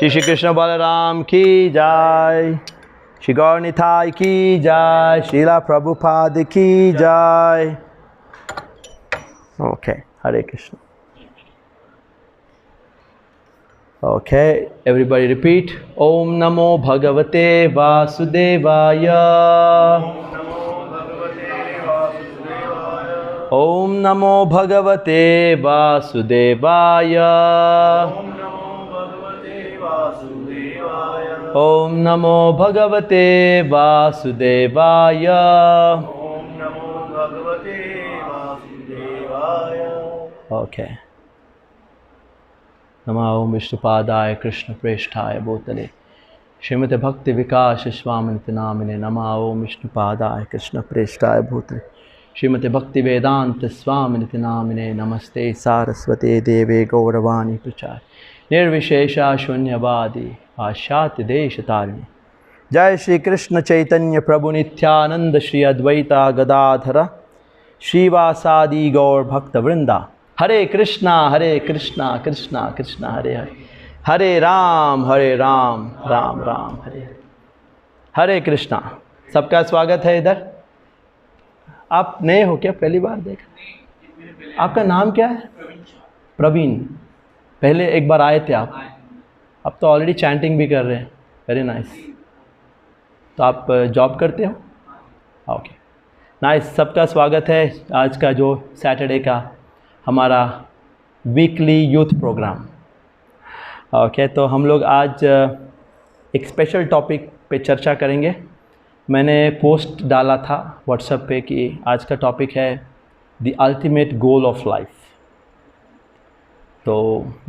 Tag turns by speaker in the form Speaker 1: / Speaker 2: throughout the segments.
Speaker 1: श्री कृष्ण बलराम की जय, श्री गौर निताई की जय, श्रीला प्रभुपाद की जय। Okay, Hare Krishna. Okay, everybody repeat. ओम नमो भगवते वासुदेवाय। ओम नमो भगवते वासुदेवाय। ओम नमो भगवते वासुदेवाय। ओके। नमः ओम विष्णुपादाय कृष्ण प्रेष्ठाय भूतले श्रीमते भक्ति विकास स्वामिनिति नामिने। नमः ओम विष्णुपादाय कृष्ण प्रेष्ठाय भूतले श्रीमते भक्ति वेदांत स्वामिनिति नामिने। नमस्ते सारस्वते देवे गौरवाणी प्रचार निर्विशेषा शून्यवादी पाश्चात्य देश तारिणी। जय श्री कृष्ण चैतन्य प्रभु नित्यानंद श्री अद्वैता गदाधर श्रीवासादि गौर भक्त वृंदा। हरे कृष्णा कृष्णा कृष्णा हरे हरे, हरे राम राम राम हरे हरे। हरे कृष्णा। सबका स्वागत है इधर। आप नए हो क्या? पहली बार देखा? आपका नाम क्या है? प्रवीण। पहले एक बार आए थे आप? अब तो ऑलरेडी चैंटिंग भी कर रहे हैं। Very nice. तो आप जॉब करते हो? Okay, nice. सबका स्वागत है आज का जो सैटरडे का हमारा वीकली यूथ प्रोग्राम। ओके, तो हम लोग आज एक स्पेशल टॉपिक पे चर्चा करेंगे। मैंने पोस्ट डाला था व्हाट्सएप पे कि आज का टॉपिक है the ultimate goal of life. तो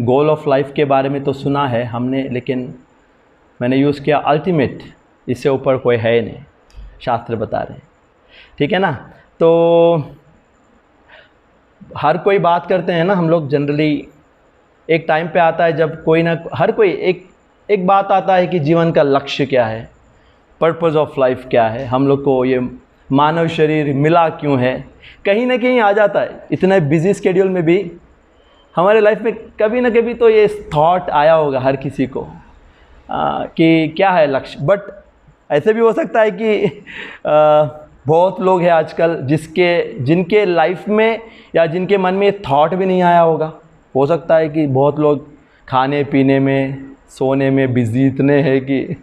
Speaker 1: गोल ऑफ लाइफ के बारे में तो सुना है हमने, लेकिन मैंने यूज़ किया अल्टीमेट। इससे ऊपर कोई है नहीं, शास्त्र बता रहे हैं। ठीक है ना? तो हर कोई बात करते हैं ना हम लोग जनरली। एक टाइम पे आता है जब कोई ना हर कोई एक बात आता है कि जीवन का लक्ष्य क्या है, पर्पज़ ऑफ लाइफ क्या है, हम लोग को ये मानव शरीर मिला क्यों है। कहीं ना कहीं आ जाता है। इतने बिजी स्केड्यूल में भी हमारे लाइफ में कभी ना कभी तो ये थॉट आया होगा हर किसी को कि क्या है लक्ष्य। बट ऐसे भी हो सकता है कि बहुत लोग हैं आजकल जिनके लाइफ में या जिनके मन में ये थॉट भी नहीं आया होगा। हो सकता है कि बहुत लोग खाने पीने में सोने में बिजी इतने हैं कि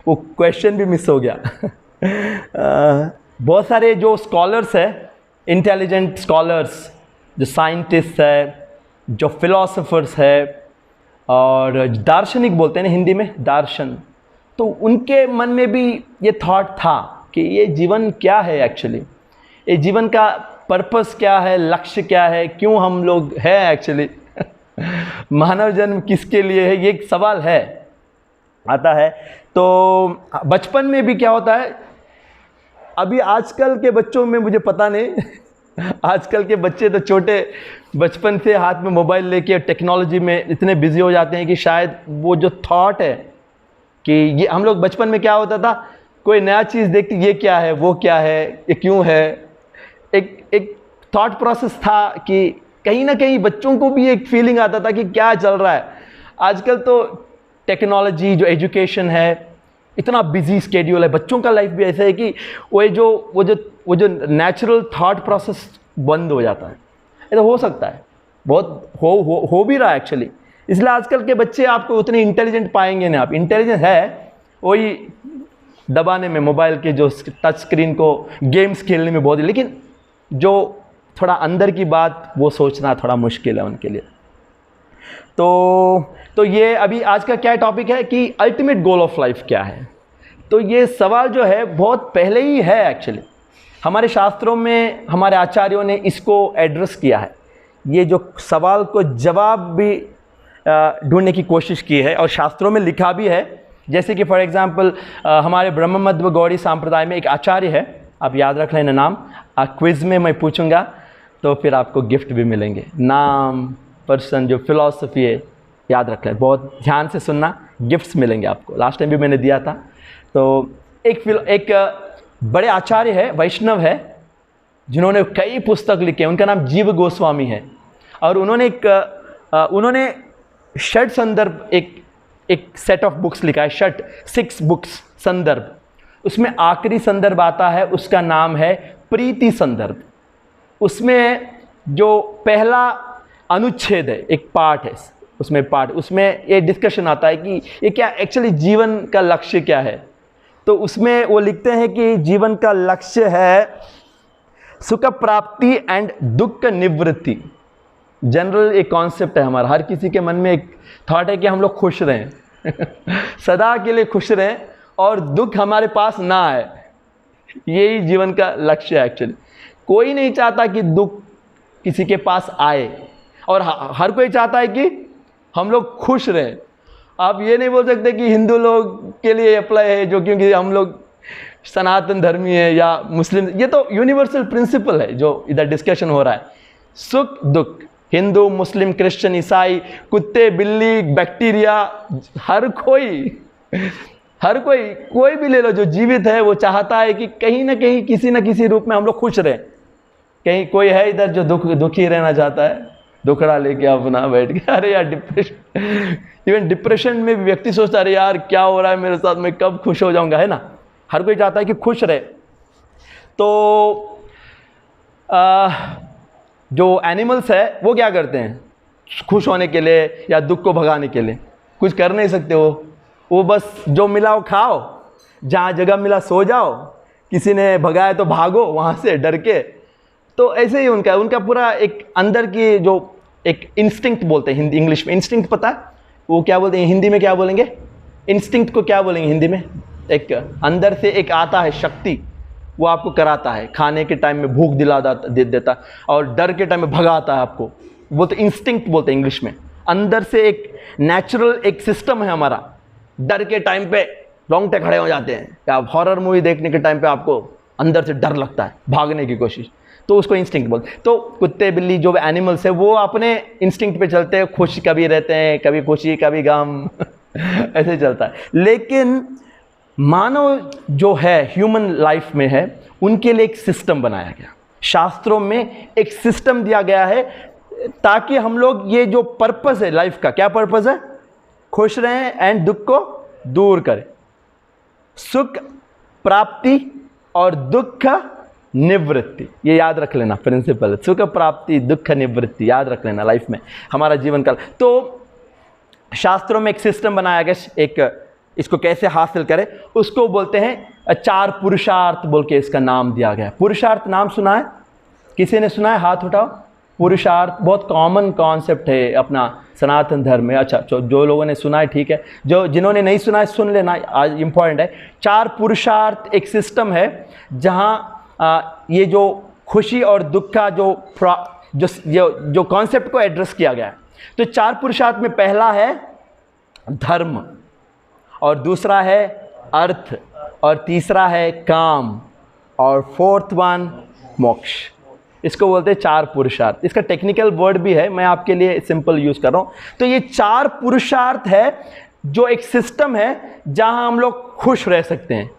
Speaker 1: वो क्वेश्चन भी मिस हो गया। बहुत सारे जो स्कॉलर्स हैं, इंटेलिजेंट स्कॉलर्स, जो साइंटिस्ट है, जो फिलोसोफर्स है और दार्शनिक बोलते हैं ना हिंदी में, दार्शन, तो उनके मन में भी ये थॉट था कि ये जीवन क्या है एक्चुअली, ये जीवन का पर्पस क्या है, लक्ष्य क्या है, क्यों हम लोग हैं एक्चुअली। मानव जन्म किसके लिए है, ये एक सवाल है आता है। तो बचपन में भी क्या होता है, अभी आजकल के बच्चों में मुझे पता नहीं आजकल के बच्चे तो छोटे बचपन से हाथ में मोबाइल लेके टेक्नोलॉजी में इतने बिजी हो जाते हैं कि शायद वो जो थॉट है कि ये हम लोग बचपन में क्या होता था, कोई नया चीज़ देखते ये क्या है, वो क्या है, ये क्यों है, एक थॉट प्रोसेस था कि कहीं ना कहीं बच्चों को भी एक फीलिंग आता था कि क्या चल रहा है। आजकल तो टेक्नोलॉजी, जो एजुकेशन है, इतना बिजी स्केड्यूल है, बच्चों का लाइफ भी ऐसा है कि वो जो नेचुरल थॉट प्रोसेस बंद हो जाता है। ऐसा हो सकता है, बहुत हो भी रहा है एक्चुअली। इसलिए आजकल के बच्चे आपको उतने इंटेलिजेंट पाएंगे नहीं। आप इंटेलिजेंट है वही दबाने में, मोबाइल के जो टच स्क्रीन को गेम्स खेलने में बहुत, लेकिन जो थोड़ा अंदर की बात वो सोचना थोड़ा मुश्किल है उनके लिए। तो ये अभी आज का क्या टॉपिक है कि अल्टीमेट गोल ऑफ लाइफ क्या है। तो ये सवाल जो है बहुत पहले ही है एक्चुअली। हमारे शास्त्रों में हमारे आचार्यों ने इसको एड्रेस किया है। ये जो सवाल को जवाब भी ढूंढने की कोशिश की है और शास्त्रों में लिखा भी है। जैसे कि फॉर एग्जांपल हमारे ब्रह्म मध्व गौड़ी संप्रदाय में एक आचार्य है, आप याद रख लेना नाम। क्विज़ में मैं पूछूंगा तो फिर आपको गिफ्ट भी मिलेंगे। नाम, पर्सन, जो फिलॉसफी है याद रख लें, बहुत ध्यान से सुनना, गिफ्ट्स मिलेंगे आपको। लास्ट टाइम भी मैंने दिया था। तो एक बड़े आचार्य है, वैष्णव है, जिन्होंने कई पुस्तक लिखे। उनका नाम जीव गोस्वामी है और उन्होंने षड संदर्भ एक एक सेट ऑफ बुक्स लिखा है, 6 बुक्स संदर्भ। उसमें आखिरी संदर्भ आता है, उसका नाम है प्रीति संदर्भ। उसमें जो पहला अनुच्छेद है, एक पार्ट है, उसमें ये डिस्कशन आता है कि ये क्या एक्चुअली जीवन का लक्ष्य क्या है। तो उसमें वो लिखते हैं कि जीवन का लक्ष्य है सुख प्राप्ति एंड दुख निवृत्ति। जनरल एक कॉन्सेप्ट है हमारा, हर किसी के मन में एक थॉट है कि हम लोग खुश रहें सदा के लिए खुश रहें और दुख हमारे पास ना आए। यही जीवन का लक्ष्य है एक्चुअली। कोई नहीं चाहता कि दुख किसी के पास आए, और हर कोई चाहता है कि हम लोग खुश रहें। आप ये नहीं बोल सकते कि हिंदू लोग के लिए अप्लाई है जो, क्योंकि हम लोग सनातन धर्मी है या मुस्लिम। ये तो यूनिवर्सल प्रिंसिपल है जो इधर डिस्कशन हो रहा है। सुख दुख, हिंदू मुस्लिम क्रिश्चियन ईसाई, कुत्ते बिल्ली बैक्टीरिया, हर कोई कोई भी ले लो जो जीवित है, वो चाहता है कि कहीं ना कहीं किसी न किसी रूप में हम लोग खुश रहें। कहीं कोई है इधर जो दुखी रहना चाहता है, दुखड़ा लेके अपना बैठ गया, अरे यार डिप्रेशन, इवन डिप्रेशन में भी व्यक्ति सोचता है अरे यार क्या हो रहा है मेरे साथ, मैं कब खुश हो जाऊंगा, है ना। हर कोई चाहता है कि खुश रहे। तो जो एनिमल्स है वो क्या करते हैं खुश होने के लिए या दुख को भगाने के लिए? कुछ कर नहीं सकते। वो बस जो मिला वो खाओ, जहाँ जगह मिला सो जाओ, किसी ने भगाया तो भागो वहाँ से डर के। तो ऐसे ही उनका पूरा एक अंदर की जो एक इंस्टिंक्ट बोलते हैं हिंदी इंग्लिश में, इंस्टिंक्ट पता है वो क्या बोलते हैं हिंदी में? क्या बोलेंगे इंस्टिंक्ट को? क्या बोलेंगे हिंदी में? एक अंदर से एक आता है शक्ति, वो आपको कराता है, खाने के टाइम में भूख दे देता और डर के टाइम में भगाता है आपको। वो तो इंस्टिंक्ट बोलते हैं इंग्लिश में। अंदर से एक नेचुरल एक सिस्टम है हमारा। डर के टाइम पे रोंगटे खड़े हो जाते हैं, या हॉरर मूवी देखने के टाइम पे आपको अंदर से डर लगता है, भागने की कोशिश, तो उसको इंस्टिंक्ट बोलते हैं। तो कुत्ते बिल्ली जो एनिमल्स है वो अपने इंस्टिंक्ट पे चलते हैं, खुश कभी रहते हैं, कभी खुशी कभी गम ऐसे चलता है। लेकिन मानव जो है ह्यूमन लाइफ में है, उनके लिए एक सिस्टम बनाया गया। शास्त्रों में एक सिस्टम दिया गया है ताकि हम लोग ये जो पर्पस है लाइफ का, क्या पर्पस है? खुश रहें एंड दुख को दूर करें, सुख प्राप्ति और दुख निवृत्ति। ये याद रख लेना प्रिंसिपल, सुख प्राप्ति दुख निवृत्ति याद रख लेना लाइफ में, हमारा जीवन काल। तो शास्त्रों में एक सिस्टम बनाया गया, एक इसको कैसे हासिल करें उसको बोलते हैं 4 पुरुषार्थ बोल के इसका नाम दिया गया। पुरुषार्थ नाम सुना है? किसी ने सुना है? हाथ उठाओ। पुरुषार्थ बहुत कॉमन कॉन्सेप्ट है अपना सनातन धर्म में। अच्छा, जो लोगों ने सुना है ठीक है, जिन्होंने नहीं सुना है सुन लेना, आज इम्पॉर्टेंट है। 4 पुरुषार्थ एक सिस्टम है जहाँ ये जो खुशी और दुख का जो कॉन्सेप्ट को एड्रेस किया गया है। तो 4 पुरुषार्थ में पहला है धर्म, और दूसरा है अर्थ, और तीसरा है काम, और 4th वन मोक्ष। इसको बोलते हैं 4 पुरुषार्थ। इसका टेक्निकल वर्ड भी है, मैं आपके लिए सिंपल यूज कर रहा हूं। तो ये 4 पुरुषार्थ है जो एक सिस्टम है जहां हम लोग खुश रह सकते हैं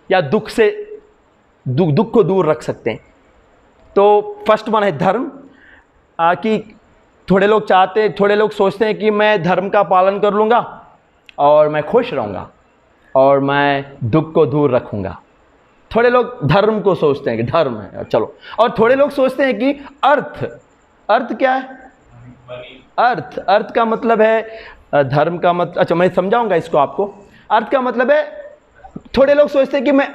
Speaker 1: या दुख को दूर रख सकते हैं। तो फर्स्ट वन है धर्म, कि थोड़े लोग सोचते हैं कि मैं धर्म का पालन कर लूँगा और मैं खुश रहूँगा और मैं दुख को दूर रखूँगा। थोड़े लोग धर्म को सोचते हैं कि धर्म है, चलो। और थोड़े लोग सोचते हैं कि अर्थ क्या है? अर्थ का मतलब है धर्म का मतलब, अच्छा मैं समझाऊंगा इसको आपको। अर्थ का मतलब है, थोड़े लोग सोचते हैं कि मैं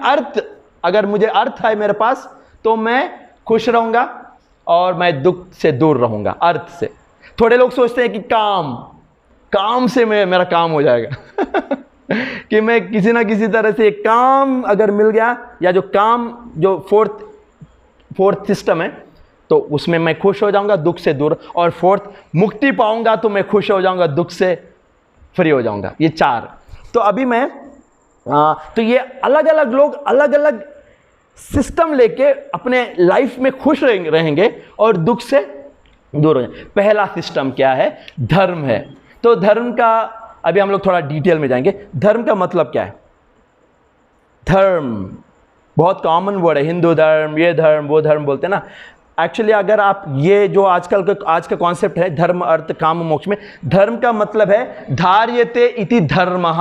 Speaker 1: अगर मुझे अर्थ है मेरे पास तो मैं खुश रहूँगा और मैं दुख से दूर रहूँगा, अर्थ से। थोड़े लोग सोचते हैं कि काम से मेरा काम हो जाएगा कि मैं किसी ना किसी तरह से एक काम अगर मिल गया, या जो फोर्थ सिस्टम है तो उसमें मैं खुश हो जाऊंगा दुख से दूर, और 4th मुक्ति पाऊंगा तो मैं खुश हो जाऊंगा, दुख से फ्री हो जाऊंगा। ये 4। तो अभी मैं तो ये अलग अलग लोग अलग अलग सिस्टम लेके अपने लाइफ में खुश रहेंगे और दुख से दूर हो जाएंगे। पहला सिस्टम क्या है? धर्म है। तो धर्म का अभी हम लोग थोड़ा डिटेल में जाएंगे। धर्म का मतलब क्या है? धर्म बहुत कॉमन वर्ड है, हिंदू धर्म, ये धर्म वो धर्म बोलते हैं ना। एक्चुअली अगर आप ये जो आजकल का आज का कॉन्सेप्ट है धर्म अर्थ काम मोक्ष में, धर्म का मतलब है धार्यते इति धर्मः।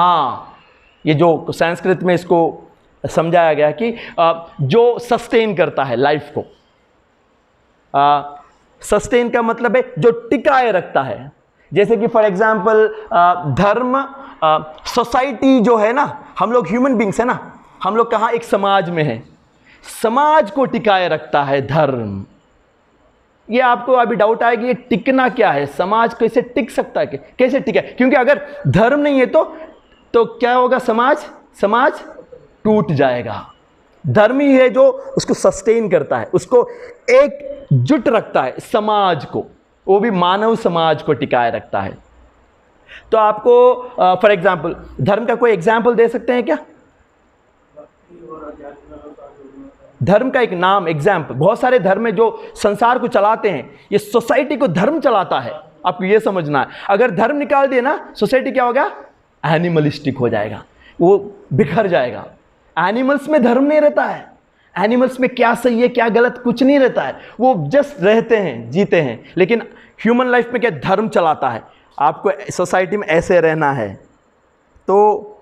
Speaker 1: ये जो संस्कृत में इसको समझाया गया कि जो सस्टेन करता है लाइफ को। सस्टेन का मतलब है जो टिकाए रखता है। जैसे कि फॉर एग्जांपल धर्म, सोसाइटी जो है ना, हम लोग ह्यूमन बींग्स है ना, हम लोग कहाँ एक समाज में है, समाज को टिकाए रखता है धर्म। ये आपको अभी डाउट आएगा ये टिकना क्या है, समाज कैसे टिक सकता है, कैसे टिके, क्योंकि अगर धर्म नहीं है तो क्या होगा, समाज टूट जाएगा। धर्म ही है जो उसको सस्टेन करता है, उसको एकजुट रखता है, समाज को, वो भी मानव समाज को टिकाए रखता है। तो आपको फॉर एग्जांपल धर्म का कोई एग्जांपल दे सकते हैं क्या? धर्म का एक नाम एग्जाम्पल, बहुत सारे धर्म है जो संसार को चलाते हैं, ये सोसाइटी को धर्म चलाता है। आपको ये समझना है, अगर धर्म निकाल दिए ना, सोसाइटी क्या होगा, एनिमलिस्टिक हो जाएगा, वो बिखर जाएगा। एनिमल्स में धर्म नहीं रहता है, एनिमल्स में क्या सही है क्या गलत कुछ नहीं रहता है, वो जस्ट रहते हैं, जीते हैं। लेकिन ह्यूमन लाइफ में क्या धर्म चलाता है, आपको सोसाइटी में ऐसे रहना है, तो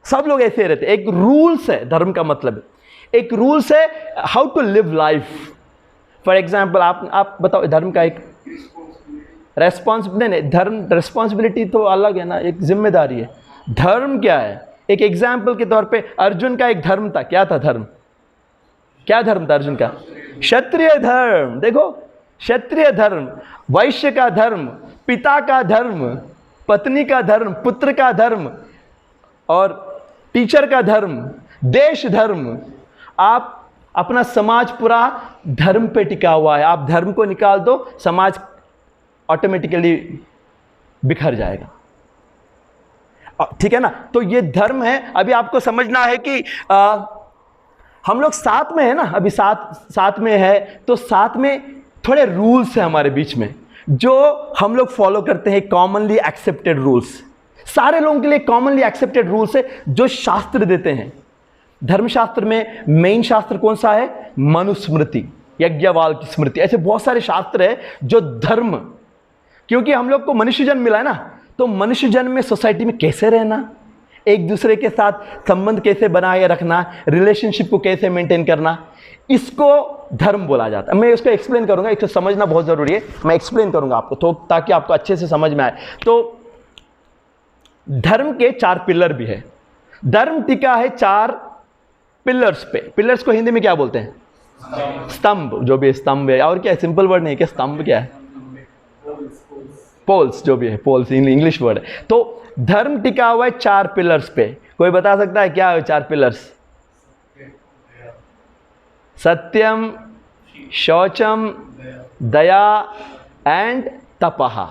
Speaker 1: सब लोग ऐसे रहते हैं। एक रूल्स है, धर्म का मतलब एक रूल्स है how to live life. For example आप बताओ, धर्म का एक नहीं, धर्म रिस्पॉन्सिबिलिटी तो अलग है ना, एक जिम्मेदारी है। धर्म क्या है, एक एग्जाम्पल के तौर पे अर्जुन का एक धर्म था, क्या था धर्म, क्या धर्म था अर्जुन का? क्षत्रिय धर्म। देखो, क्षत्रिय धर्म, वैश्य का धर्म, पिता का धर्म, पत्नी का धर्म, पुत्र का धर्म और टीचर का धर्म, देश धर्म। आप अपना समाज पूरा धर्म पे टिका हुआ है। आप धर्म को निकाल दो, समाज ऑटोमेटिकली बिखर जाएगा। ठीक है ना? तो ये धर्म है। अभी आपको समझना है कि हम लोग साथ में है ना, अभी साथ में है, तो साथ में थोड़े रूल्स हैं हमारे बीच में जो हम लोग फॉलो करते हैं, कॉमनली एक्सेप्टेड रूल्स। सारे लोगों के लिए कॉमनली एक्सेप्टेड रूल्स है जो शास्त्र देते हैं। धर्मशास्त्र में मेन शास्त्र कौन सा है? मनुस्मृति, यज्ञवल्क्य स्मृति, ऐसे बहुत सारे शास्त्र है जो धर्म, क्योंकि हम लोग को मनुष्य जन्म मिला है ना, तो मनुष्य जन्म में सोसाइटी में कैसे रहना, एक दूसरे के साथ संबंध कैसे बनाए रखना, रिलेशनशिप को कैसे मेंटेन करना, इसको धर्म बोला जाता है। मैं इसको एक्सप्लेन करूंगा, इसको समझना बहुत जरूरी है, मैं एक्सप्लेन करूंगा आपको तो ताकि आपको अच्छे से समझ में आए। तो धर्म के 4 पिलर भी है। धर्म टिका है 4 पिलर्स पे। पिलर्स को हिंदी में क्या बोलते हैं? स्तंभ। जो भी स्तंभ है, और क्या है, सिंपल वर्ड नहीं है क्या? स्तंभ क्या है? पोल्स, जो भी है, पोल्स इंग्लिश वर्ड है। तो धर्म टिका हुआ है 4 पिलर्स पे। कोई बता सकता है क्या है 4 पिलर्स? सत्यम, शौचम, दया एंड तपः।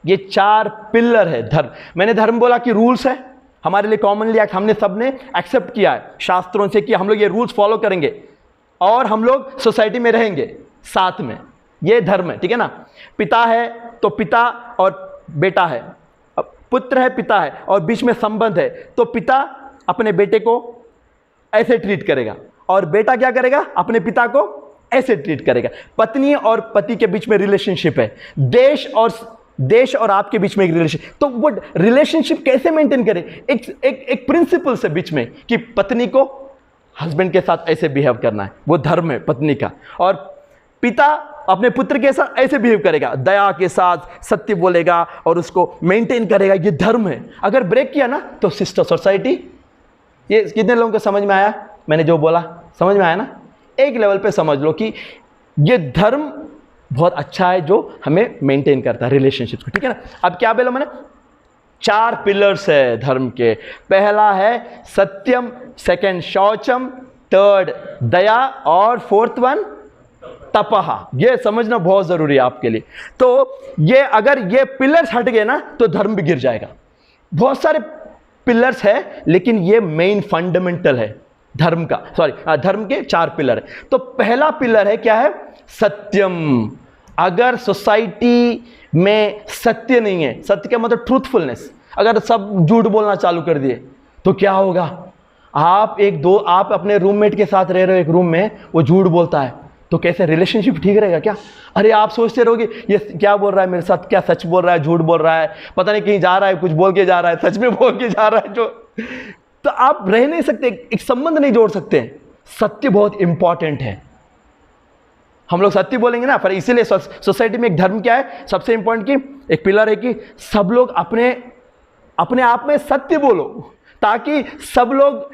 Speaker 1: ये 4 पिलर है धर्म। मैंने धर्म बोला कि रूल्स है हमारे लिए, कॉमनली हमने सबने एक्सेप्ट किया है शास्त्रों से कि हम लोग ये रूल्स फॉलो करेंगे और हम लोग सोसाइटी में रहेंगे साथ में। ये धर्म है, ठीक है ना? पिता है तो पिता और बेटा है, पुत्र है, पिता है, और बीच में संबंध है, तो पिता अपने बेटे को ऐसे ट्रीट करेगा और बेटा क्या करेगा? अपने पिता को ऐसे ट्रीट करेगा। पत्नी और पति के बीच में रिलेशनशिप है, देश और आपके बीच में एक रिलेशनशिप। तो वो रिलेशनशिप कैसे मेंटेन करें? एक प्रिंसिपल से बीच में कि पत्नी को हस्बैंड के साथ ऐसे बिहेव करना है, वो धर्म है पत्नी का। और पिता अपने पुत्र के साथ ऐसे बिहेव करेगा, दया के साथ सत्य बोलेगा और उसको मेंटेन करेगा, ये धर्म है। अगर ब्रेक किया ना तो सिस्टर सोसाइटी। ये कितने लोगों को समझ में आया? मैंने जो बोला समझ में आया ना? एक लेवल पे समझ लो कि ये धर्म बहुत अच्छा है जो हमें मेंटेन करता है रिलेशनशिप को, ठीक है ना? अब क्या बोला मैंने? 4 पिलर्स है धर्म के। पहला है सत्यम, सेकंड शौचम, थर्ड दया और फोर्थ वन तपः। ये समझना बहुत जरूरी है आपके लिए। तो ये अगर ये पिलर्स हट गए ना तो धर्म भी गिर जाएगा। बहुत सारे पिलर्स है लेकिन ये मेन फंडामेंटल है धर्म का, धर्म के 4 पिलर है। तो पहला पिलर है क्या है? सत्यम। अगर सोसाइटी में सत्य नहीं है, सत्य का मतलब ट्रूथफुलनेस, अगर सब झूठ बोलना चालू कर दिए तो क्या होगा? आप अपने रूममेट के साथ रह रहे हो एक रूम में, वो झूठ बोलता है तो कैसे रिलेशनशिप ठीक रहेगा क्या? अरे आप सोचते रहोगे ये क्या बोल रहा है मेरे साथ, क्या सच बोल रहा है, झूठ बोल रहा है, पता नहीं कहीं जा रहा है, कुछ बोल के जा रहा है, सच में बोल के जा रहा है जो, तो आप रह नहीं सकते, एक संबंध नहीं जोड़ सकते। सत्य बहुत इंपॉर्टेंट है। हम लोग सत्य बोलेंगे ना, पर इसीलिए सोसाइटी में एक धर्म क्या है सबसे इंपॉर्टेंट, की एक पिलर है कि सब लोग अपने अपने आप में सत्य बोलो, ताकि सब लोग,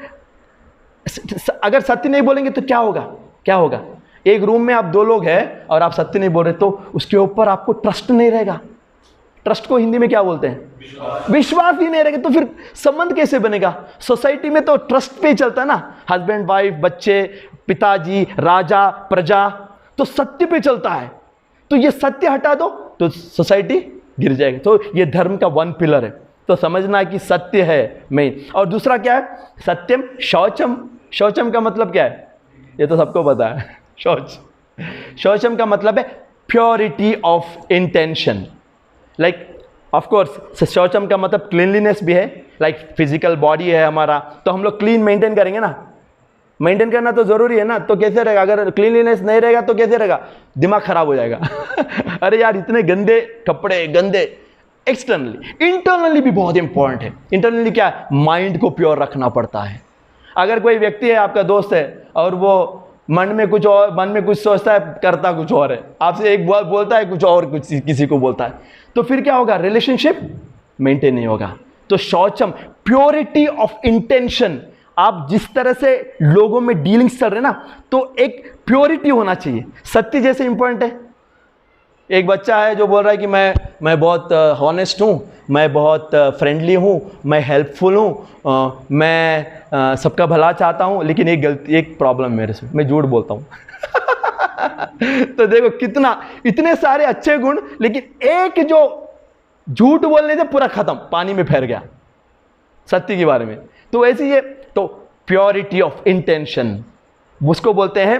Speaker 1: अगर सत्य नहीं बोलेंगे तो क्या होगा, क्या होगा? एक रूम में आप दो लोग हैं और आप सत्य नहीं बोल रहे, तो उसके ऊपर आपको ट्रस्ट नहीं रहेगा। ट्रस्ट को हिंदी में क्या बोलते हैं? विश्वास ही नहीं रहेगा, तो फिर संबंध कैसे बनेगा? सोसाइटी में तो ट्रस्ट पे ही चलता है ना, हस्बैंड वाइफ, बच्चे, पिताजी, राजा, प्रजा, तो सत्य पे चलता है। तो ये सत्य हटा दो तो सोसाइटी गिर जाएगी। तो ये धर्म का वन पिलर है, तो समझना कि सत्य है मेन। और दूसरा क्या है? सत्यम शौचम। शौचम का मतलब क्या है? ये तो सबको पता है। शौचम का मतलब है purity of intention. Like of course शौचम का मतलब क्लीनलीनेस भी है, लाइक फिजिकल बॉडी है हमारा, तो हम लोग क्लीन मेंटेन करेंगे ना, मेंटेन करना तो जरूरी है ना, तो कैसे रहेगा? अगर क्लीनलीनेस नहीं रहेगा तो कैसे रहेगा? दिमाग खराब हो जाएगा। अरे यार इतने गंदे कपड़े, गंदे। एक्सटर्नली, इंटरनली भी बहुत इंपॉर्टेंट है। इंटरनली क्या है? माइंड को प्योर रखना पड़ता है। अगर कोई व्यक्ति है, आपका दोस्त है, और वो मन में कुछ और, मन में कुछ सोचता है, करता कुछ और है, आपसे एक बोलता है कुछ और, कुछ किसी को बोलता है, तो फिर क्या होगा? रिलेशनशिप मेंटेन नहीं होगा। तो शौचम, प्योरिटी ऑफ इंटेंशन। आप जिस तरह से लोगों में डीलिंग्स चल रहे हैं ना, तो एक प्योरिटी होना चाहिए। सत्य जैसे इंपॉर्टेंट है। एक बच्चा है जो बोल रहा है कि मैं बहुत हॉनेस्ट हूँ, मैं बहुत फ्रेंडली हूँ, मैं हेल्पफुल हूँ, मैं सबका भला चाहता हूँ, लेकिन एक प्रॉब्लम मेरे से, मैं झूठ बोलता हूँ। तो देखो कितना, इतने सारे अच्छे गुण, लेकिन एक जो झूठ बोलने से पूरा खत्म, पानी में फैल गया सत्य के बारे में। तो ऐसी ये, तो प्योरिटी ऑफ इंटेंशन, उसको बोलते हैं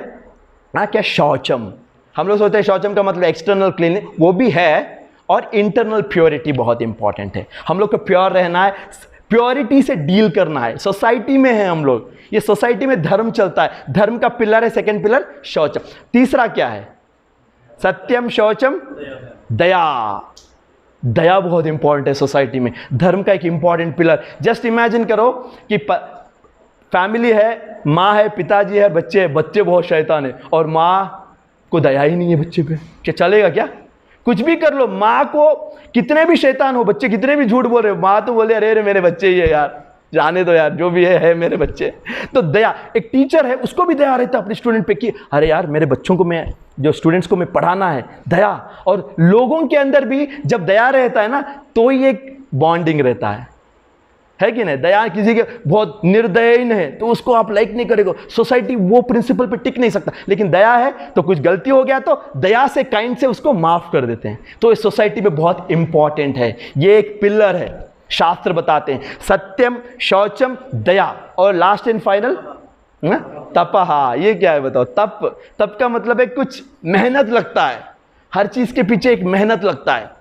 Speaker 1: ना क्या? शौचम। हम लोग सोचते हैं शौचम का मतलब एक्सटर्नल क्लीन, वो भी है, और इंटरनल प्योरिटी बहुत इंपॉर्टेंट है। हम लोग को प्योर रहना है, प्योरिटी से डील करना है। सोसाइटी में है हम लोग, ये सोसाइटी में धर्म चलता है, धर्म का पिलर है सेकंड पिलर शौचम। तीसरा क्या है? सत्यम, शौचम, दया। दया बहुत इंपॉर्टेंट है सोसाइटी में, धर्म का एक इंपॉर्टेंट पिलर। जस्ट इमेजिन करो कि फैमिली है, माँ है, पिताजी है, बच्चे, बच्चे बहुत शैतान है, और माँ को दया ही नहीं है बच्चे पे, क्या चलेगा? क्या कुछ भी कर लो, माँ को कितने भी शैतान हो, बच्चे कितने भी झूठ बोल रहे हो, माँ तो बोले अरे मेरे बच्चे ही है यार, जाने दो यार, जो भी है मेरे बच्चे। तो दया, एक टीचर है उसको भी दया रहता है अपने स्टूडेंट पे कि अरे यार मेरे बच्चों को, मैं जो स्टूडेंट्स को मैं पढ़ाना है, दया। और लोगों के अंदर भी जब दया रहता है ना, तो ही एक बॉन्डिंग रहता है कि नहीं? दया किसी के बहुत निर्दयहीन है तो उसको आप लाइक नहीं करेगा, सोसाइटी वो प्रिंसिपल पे टिक नहीं सकता। लेकिन दया है तो कुछ गलती हो गया तो दया से, काइंड से उसको माफ कर देते हैं। तो इस सोसाइटी में बहुत इंपॉर्टेंट है, ये एक पिलर है, शास्त्र बताते हैं। सत्यम, शौचम, दया, और लास्ट एंड फाइनल तपहा। ये क्या है बताओ? तप का मतलब है कुछ मेहनत लगता है, हर चीज के पीछे एक मेहनत लगता है।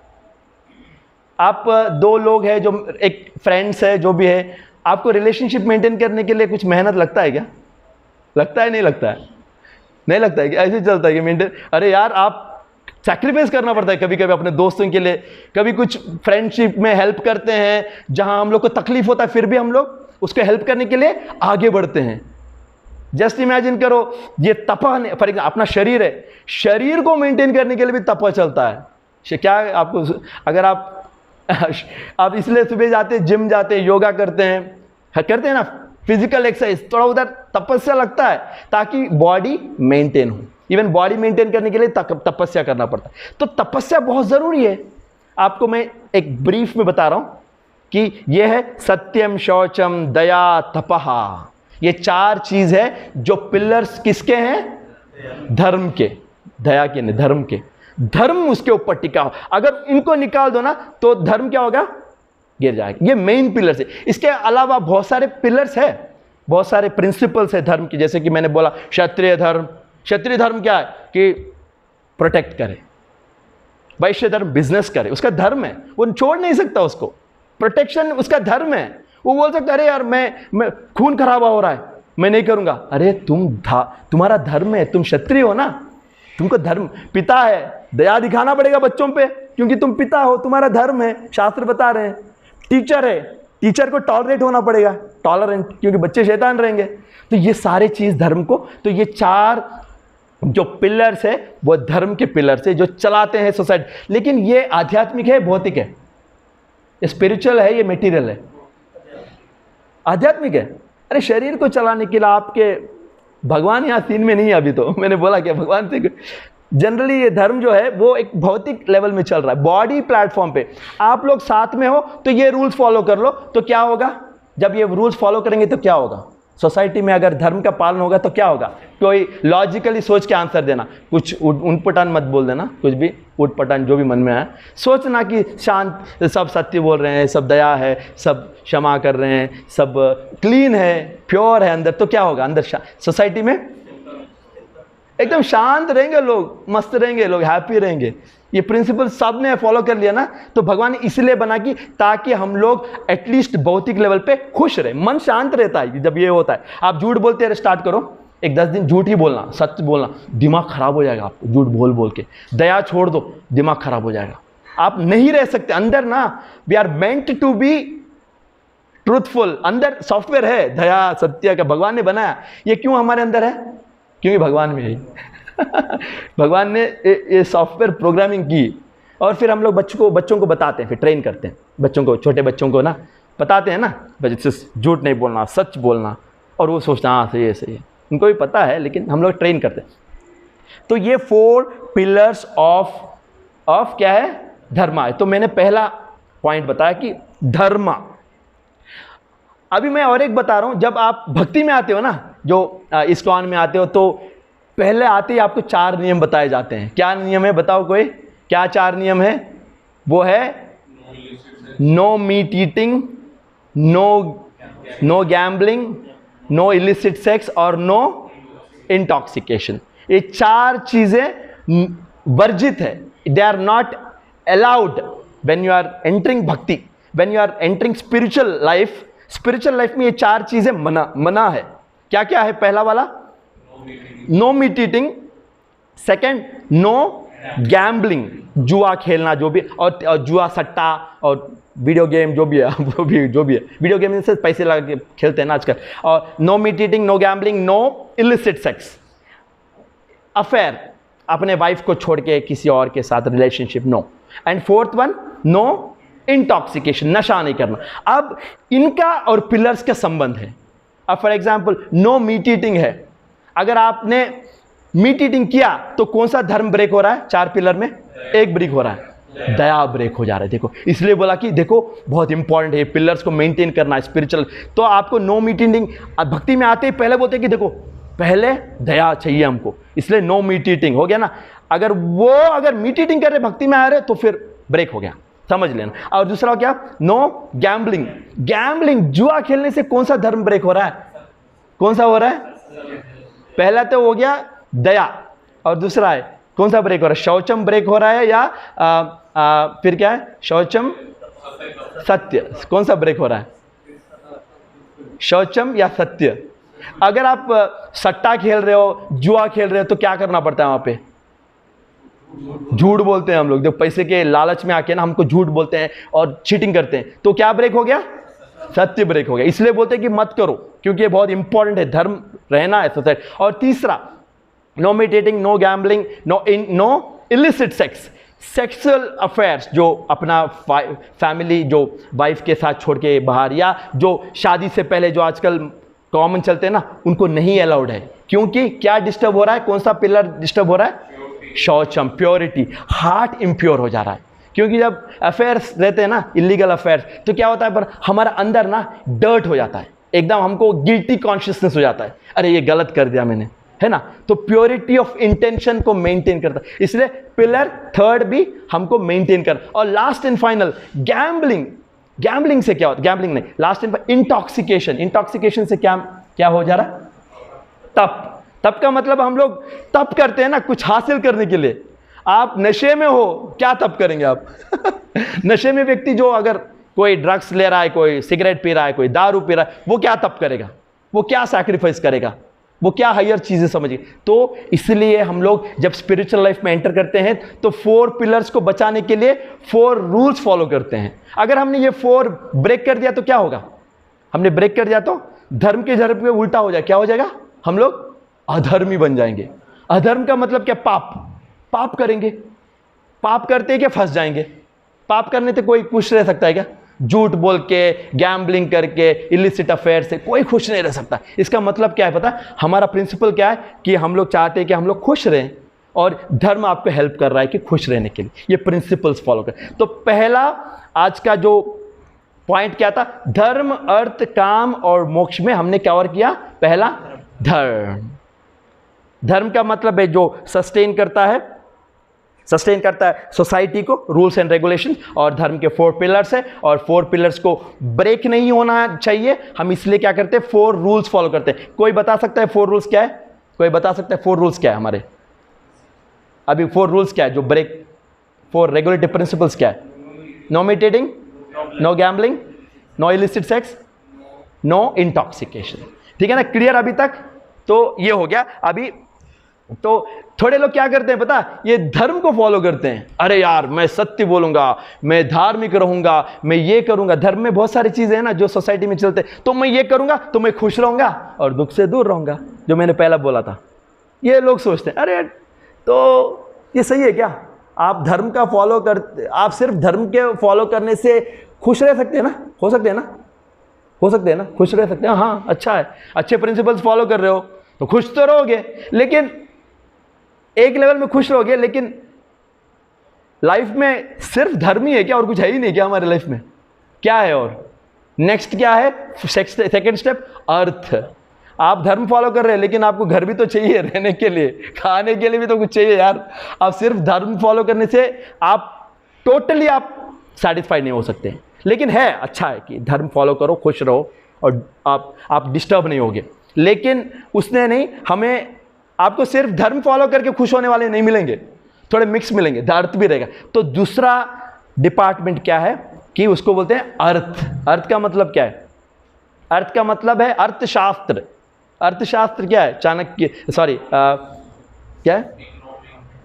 Speaker 1: आप दो लोग हैं, जो एक फ्रेंड्स है, जो भी है, आपको रिलेशनशिप मेंटेन करने के लिए कुछ मेहनत लगता है क्या? लगता है? नहीं लगता है? नहीं लगता है कि ऐसे चलता है कि मेंटेन, अरे यार आप सैक्रिफाइस करना पड़ता है कभी कभी अपने दोस्तों के लिए। कभी कुछ फ्रेंडशिप में हेल्प करते हैं, जहां हम लोग को तकलीफ होता है, फिर भी हम लोग उसको हेल्प करने के लिए आगे बढ़ते हैं। जस्ट इमेजिन करो, ये तपा, फॉर एग्जाम्पल अपना शरीर है, शरीर को मेंटेन करने के लिए भी तपा चलता है। क्या आपको, अगर आप इसलिए सुबह जाते हैं, जिम जाते हैं, योगा करते हैं ना, फिजिकल एक्सरसाइज, थोड़ा उधर तपस्या लगता है ताकि बॉडी मेंटेन हो। इवन बॉडी मेंटेन करने के लिए तपस्या करना पड़ता है। तो तपस्या बहुत जरूरी है। आपको मैं एक ब्रीफ में बता रहा हूं कि यह है सत्यम, शौचम, दया, तपहा। ये चार चीज है जो पिलर्स किसके हैं? धर्म के। दया के नहीं, धर्म के। धर्म उसके ऊपर टिका हो। अगर इनको निकाल दो ना तो धर्म क्या होगा? गिर जाएगा। ये मेन पिलर्स है। इसके अलावा बहुत सारे पिलर्स है, बहुत सारे प्रिंसिपल्स है धर्म के। जैसे कि मैंने बोला क्षत्रिय धर्म। क्षत्रिय धर्म क्या है? कि प्रोटेक्ट करे। वैश्य धर्म बिजनेस करे, उसका धर्म है, वो छोड़ नहीं सकता उसको। प्रोटेक्शन उसका धर्म है। वो बोल सकता अरे यार मैं खून खराबा हो रहा है, मैं नहीं करूंगा। अरे तुम्हारा धर्म है, तुम क्षत्रिय हो ना, तुमको धर्म, पिता है, दया दिखाना पड़ेगा बच्चों पे, क्योंकि तुम पिता हो, तुम्हारा धर्म है, शास्त्र बता रहे हैं। टीचर है, टीचर को टॉलरेट होना पड़ेगा, टॉलरेंट, क्योंकि बच्चे शैतान रहेंगे। तो ये सारे चीज धर्म को, तो ये 4 जो पिलर्स है वो धर्म के पिलर्स है जो चलाते हैं सोसाइटी। लेकिन ये आध्यात्मिक है, भौतिक है, ये स्पिरिचुअल है, ये मेटीरियल है, आध्यात्मिक है। अरे शरीर को चलाने के लिए आपके भगवान यहाँ सीन में नहीं है अभी, तो मैंने बोला क्या भगवान से, जनरली ये धर्म जो है वो एक भौतिक लेवल में चल रहा है, बॉडी प्लेटफॉर्म पे। आप लोग साथ में हो तो ये रूल्स फॉलो कर लो, तो क्या होगा, जब ये रूल्स फॉलो करेंगे तो क्या होगा सोसाइटी में, अगर धर्म का पालन होगा तो क्या होगा। कोई लॉजिकली सोच के आंसर देना, कुछ उटपटांग मत बोल देना, कुछ भी उटपटांग जो भी मन में आए, सोचना कि शांत, सब सत्य बोल रहे हैं, सब दया है, सब क्षमा कर रहे हैं, सब क्लीन है, प्योर है अंदर, तो क्या होगा अंदर सोसाइटी में एकदम शांत रहेंगे लोग, मस्त रहेंगे लोग, हैप्पी रहेंगे। ये प्रिंसिपल सब ने फॉलो कर लिया ना, तो भगवान ने इसलिए बना कि ताकि हम लोग एटलीस्ट भौतिक लेवल पे खुश रहे, मन शांत रहता है जब ये होता है। आप झूठ बोलते हैं, स्टार्ट करो, एक 10 दिन झूठ ही बोलना, सच बोलना, दिमाग खराब हो जाएगा आपको, झूठ बोल बोल के। दया छोड़ दो, दिमाग खराब हो जाएगा, आप नहीं रह सकते अंदर ना। We are meant to be truthful, अंदर सॉफ्टवेयर है दया सत्य का, भगवान ने बनाया। ये क्यों हमारे अंदर है, क्योंकि भगवान में है भगवान ने ये सॉफ्टवेयर प्रोग्रामिंग की, और फिर हम लोग बच्चों को बताते हैं, फिर ट्रेन करते हैं बच्चों को, छोटे बच्चों को ना बताते हैं ना, बच्चे झूठ नहीं बोलना, सच बोलना, और वो सोचता हाँ सही है सही है, उनको भी पता है, लेकिन हम लोग ट्रेन करते हैं। तो ये 4 पिलर्स ऑफ क्या है, धर्मा है। तो मैंने पहला पॉइंट बताया कि धर्मा। अभी मैं और एक बता रहा हूं, जब आप भक्ति में आते हो ना, जो इस्कॉन में आते हो, तो पहले आते ही आपको 4 नियम बताए जाते हैं। क्या नियम है बताओ कोई, क्या 4 नियम है? वो है no meat eating, no gambling, no illicit sex और नो इंटॉक्सिकेशन। ये 4 चीजें वर्जित है, they are not allowed when you are entering bhakti, when you are entering spiritual life. Spiritual life में ये 4 चीजें मना है। क्या क्या है? पहला वाला no meat eating, second no gambling, जुआ खेलना जो भी, और जुआ सट्टा और वीडियो गेम जो भी है जो भी है वीडियो गेम से पैसे लगा के खेलते हैं ना आजकल। और no meat eating, no gambling, no illicit sex, affair, अपने वाइफ को छोड़ के किसी और के साथ relationship, no. And fourth one no intoxication, नशा नहीं करना। अब इनका और पिलर्स का संबंध है। अब for example no meat eating है, अगर आपने मीट ईटिंग किया तो कौन सा धर्म ब्रेक हो रहा है? 4 पिलर में एक ब्रेक हो रहा है, दया ब्रेक हो जा रहा है। देखो, इसलिए बोला कि देखो बहुत इंपॉर्टेंट है पिलर्स को मेंटेन करना स्पिरिचुअल। तो आपको नो मीट ईटिंग, भक्ति में आते ही पहले बोलते हैं कि देखो पहले दया चाहिए हमको, इसलिए नो मीट ईटिंग हो गया ना। अगर मीट ईटिंग कर रहे भक्ति में आ रहे तो फिर ब्रेक हो गया, समझ लेना। और दूसरा क्या? No gambling. गैम्बलिंग, जुआ खेलने से कौन सा धर्म ब्रेक हो रहा है? कौन सा हो रहा है? पहला तो हो गया दया, और दूसरा है कौन सा ब्रेक हो रहा है? शौचम ब्रेक हो रहा है, या फिर क्या है? शौचम सत्य, कौन सा ब्रेक हो रहा है? शौचम या सत्य? अगर आप सट्टा खेल रहे हो, जुआ खेल रहे हो, तो क्या करना पड़ता है वहां पे? झूठ बोलते हैं हम लोग, जब पैसे के लालच में आके ना हमको झूठ बोलते हैं और चीटिंग करते हैं, तो क्या ब्रेक हो गया? सत्य ब्रेक हो गया। इसलिए बोलते हैं कि मत करो, क्योंकि ये बहुत इंपॉर्टेंट है, धर्म रहना है सोसाइटी। और तीसरा no meeting, no gambling, no illicit sex, sexual affairs, जो अपना फैमिली, जो वाइफ के साथ छोड़ के बाहर, या जो शादी से पहले जो आजकल कॉमन चलते हैं ना, उनको नहीं अलाउड है। क्योंकि क्या डिस्टर्ब हो रहा है? कौन सा पिलर डिस्टर्ब हो रहा है? शौचम, प्योरिटी। हार्ट इम्प्योर हो जा रहा है, क्योंकि जब अफेयर्स रहते हैं ना, इलीगल अफेयर्स, तो क्या होता है, पर हमारा अंदर ना डर्ट हो जाता है, एकदम हमको गिल्टी कॉन्शियसनेस हो जाता है, अरे ये गलत कर दिया मैंने, है ना। तो प्योरिटी ऑफ इंटेंशन को मेंटेन करता है, इसलिए पिलर 3rd भी हमको मेंटेन कर। और last and final gambling. Gambling से क्या होता है? गैम्बलिंग नहीं, लास्ट एंड इंटॉक्सिकेशन। इंटॉक्सिकेशन से क्या हो जा रहा है? तप का मतलब हम लोग तप करते हैं ना कुछ हासिल करने के लिए। आप नशे में हो, क्या तप करेंगे आप? नशे में व्यक्ति, जो अगर कोई ड्रग्स ले रहा है, कोई सिगरेट पी रहा है, कोई दारू पी रहा है, वो क्या तप करेगा? वो क्या सैक्रिफाइस करेगा? वो क्या हायर चीजें समझिए। तो इसलिए हम लोग जब स्पिरिचुअल लाइफ में एंटर करते हैं तो 4 पिलर्स को बचाने के लिए 4 रूल्स फॉलो करते हैं। अगर हमने ये 4 ब्रेक कर दिया तो क्या होगा? हमने ब्रेक कर दिया तो धर्म के धर्म पे उल्टा हो जाए, क्या हो जाएगा? हम लोग अधर्मी बन जाएंगे। अधर्म का मतलब क्या? पाप। पाप करेंगे, पाप करते क्या फंस जाएंगे। पाप करने से कोई खुश रह सकता है क्या? झूठ बोल के, गैम्बलिंग करके, इलिसिट अफेयर से कोई खुश नहीं रह सकता। इसका मतलब क्या है पता? हमारा प्रिंसिपल क्या है कि हम लोग चाहते हैं कि हम लोग खुश रहें, और धर्म आपको हेल्प कर रहा है कि खुश रहने के लिए ये प्रिंसिपल्स फॉलो कर। तो पहला आज का जो पॉइंट क्या था? धर्म, अर्थ, काम और मोक्ष में हमने कवर किया पहला धर्म। धर्म का मतलब है जो सस्टेन करता है सोसाइटी को, रूल्स एंड रेगुलेशन, और धर्म के 4 पिलर्स है, और 4 पिलर्स को ब्रेक नहीं होना चाहिए। हम इसलिए क्या करते हैं? 4 रूल्स फॉलो करते हैं। कोई बता सकता है 4 रूल्स क्या है? कोई बता सकता है 4 रूल्स क्या है हमारे? अभी 4 रूल्स क्या है जो ब्रेक, 4 रेगुलेटिव प्रिंसिपल्स क्या है? No meeting, no gambling, no illicit sex, no intoxication. ठीक है ना? क्लियर अभी तक? तो ये हो गया। अभी तो थोड़े लोग क्या करते हैं पता? ये धर्म को फॉलो करते हैं। अरे यार मैं सत्य बोलूंगा, मैं धार्मिक रहूंगा, मैं ये करूंगा। धर्म में बहुत सारी चीजें हैं ना जो सोसाइटी में चलते हैं। तो मैं ये करूंगा तो मैं खुश रहूंगा और दुख से दूर रहूंगा, जो मैंने पहला बोला था। ये लोग सोचते हैं। अरे तो ये सही है क्या? आप धर्म का फॉलो करते, आप सिर्फ धर्म के फॉलो करने से खुश रह सकते हैं ना? हो सकते हैं ना? हो सकते हैं ना? खुश रह सकते हैं। हाँ, अच्छा है, अच्छे प्रिंसिपल्स फॉलो कर रहे हो तो खुश तो रहोगे, लेकिन एक लेवल में खुश रहोगे। लेकिन लाइफ में सिर्फ धर्म ही है क्या? और कुछ है ही नहीं क्या हमारे लाइफ में? क्या है? और नेक्स्ट क्या है? सेकंड स्टेप, अर्थ। आप धर्म फॉलो कर रहे हैं लेकिन आपको घर भी तो चाहिए रहने के लिए, खाने के लिए भी तो कुछ चाहिए यार। आप सिर्फ धर्म फॉलो करने से आप टोटली आप सेटिस्फाइड नहीं हो सकते। लेकिन है, अच्छा है कि धर्म फॉलो करो, खुश रहो, और आप डिस्टर्ब नहीं होगे। लेकिन उसने नहीं, हमें आपको सिर्फ धर्म फॉलो करके खुश होने वाले नहीं मिलेंगे, थोड़े मिक्स मिलेंगे, अर्थ भी रहेगा। तो दूसरा डिपार्टमेंट क्या है कि उसको बोलते हैं अर्थ। अर्थ का मतलब क्या है? अर्थ का मतलब है अर्थशास्त्र। अर्थशास्त्र क्या है? चाणक्य, सॉरी क्या है?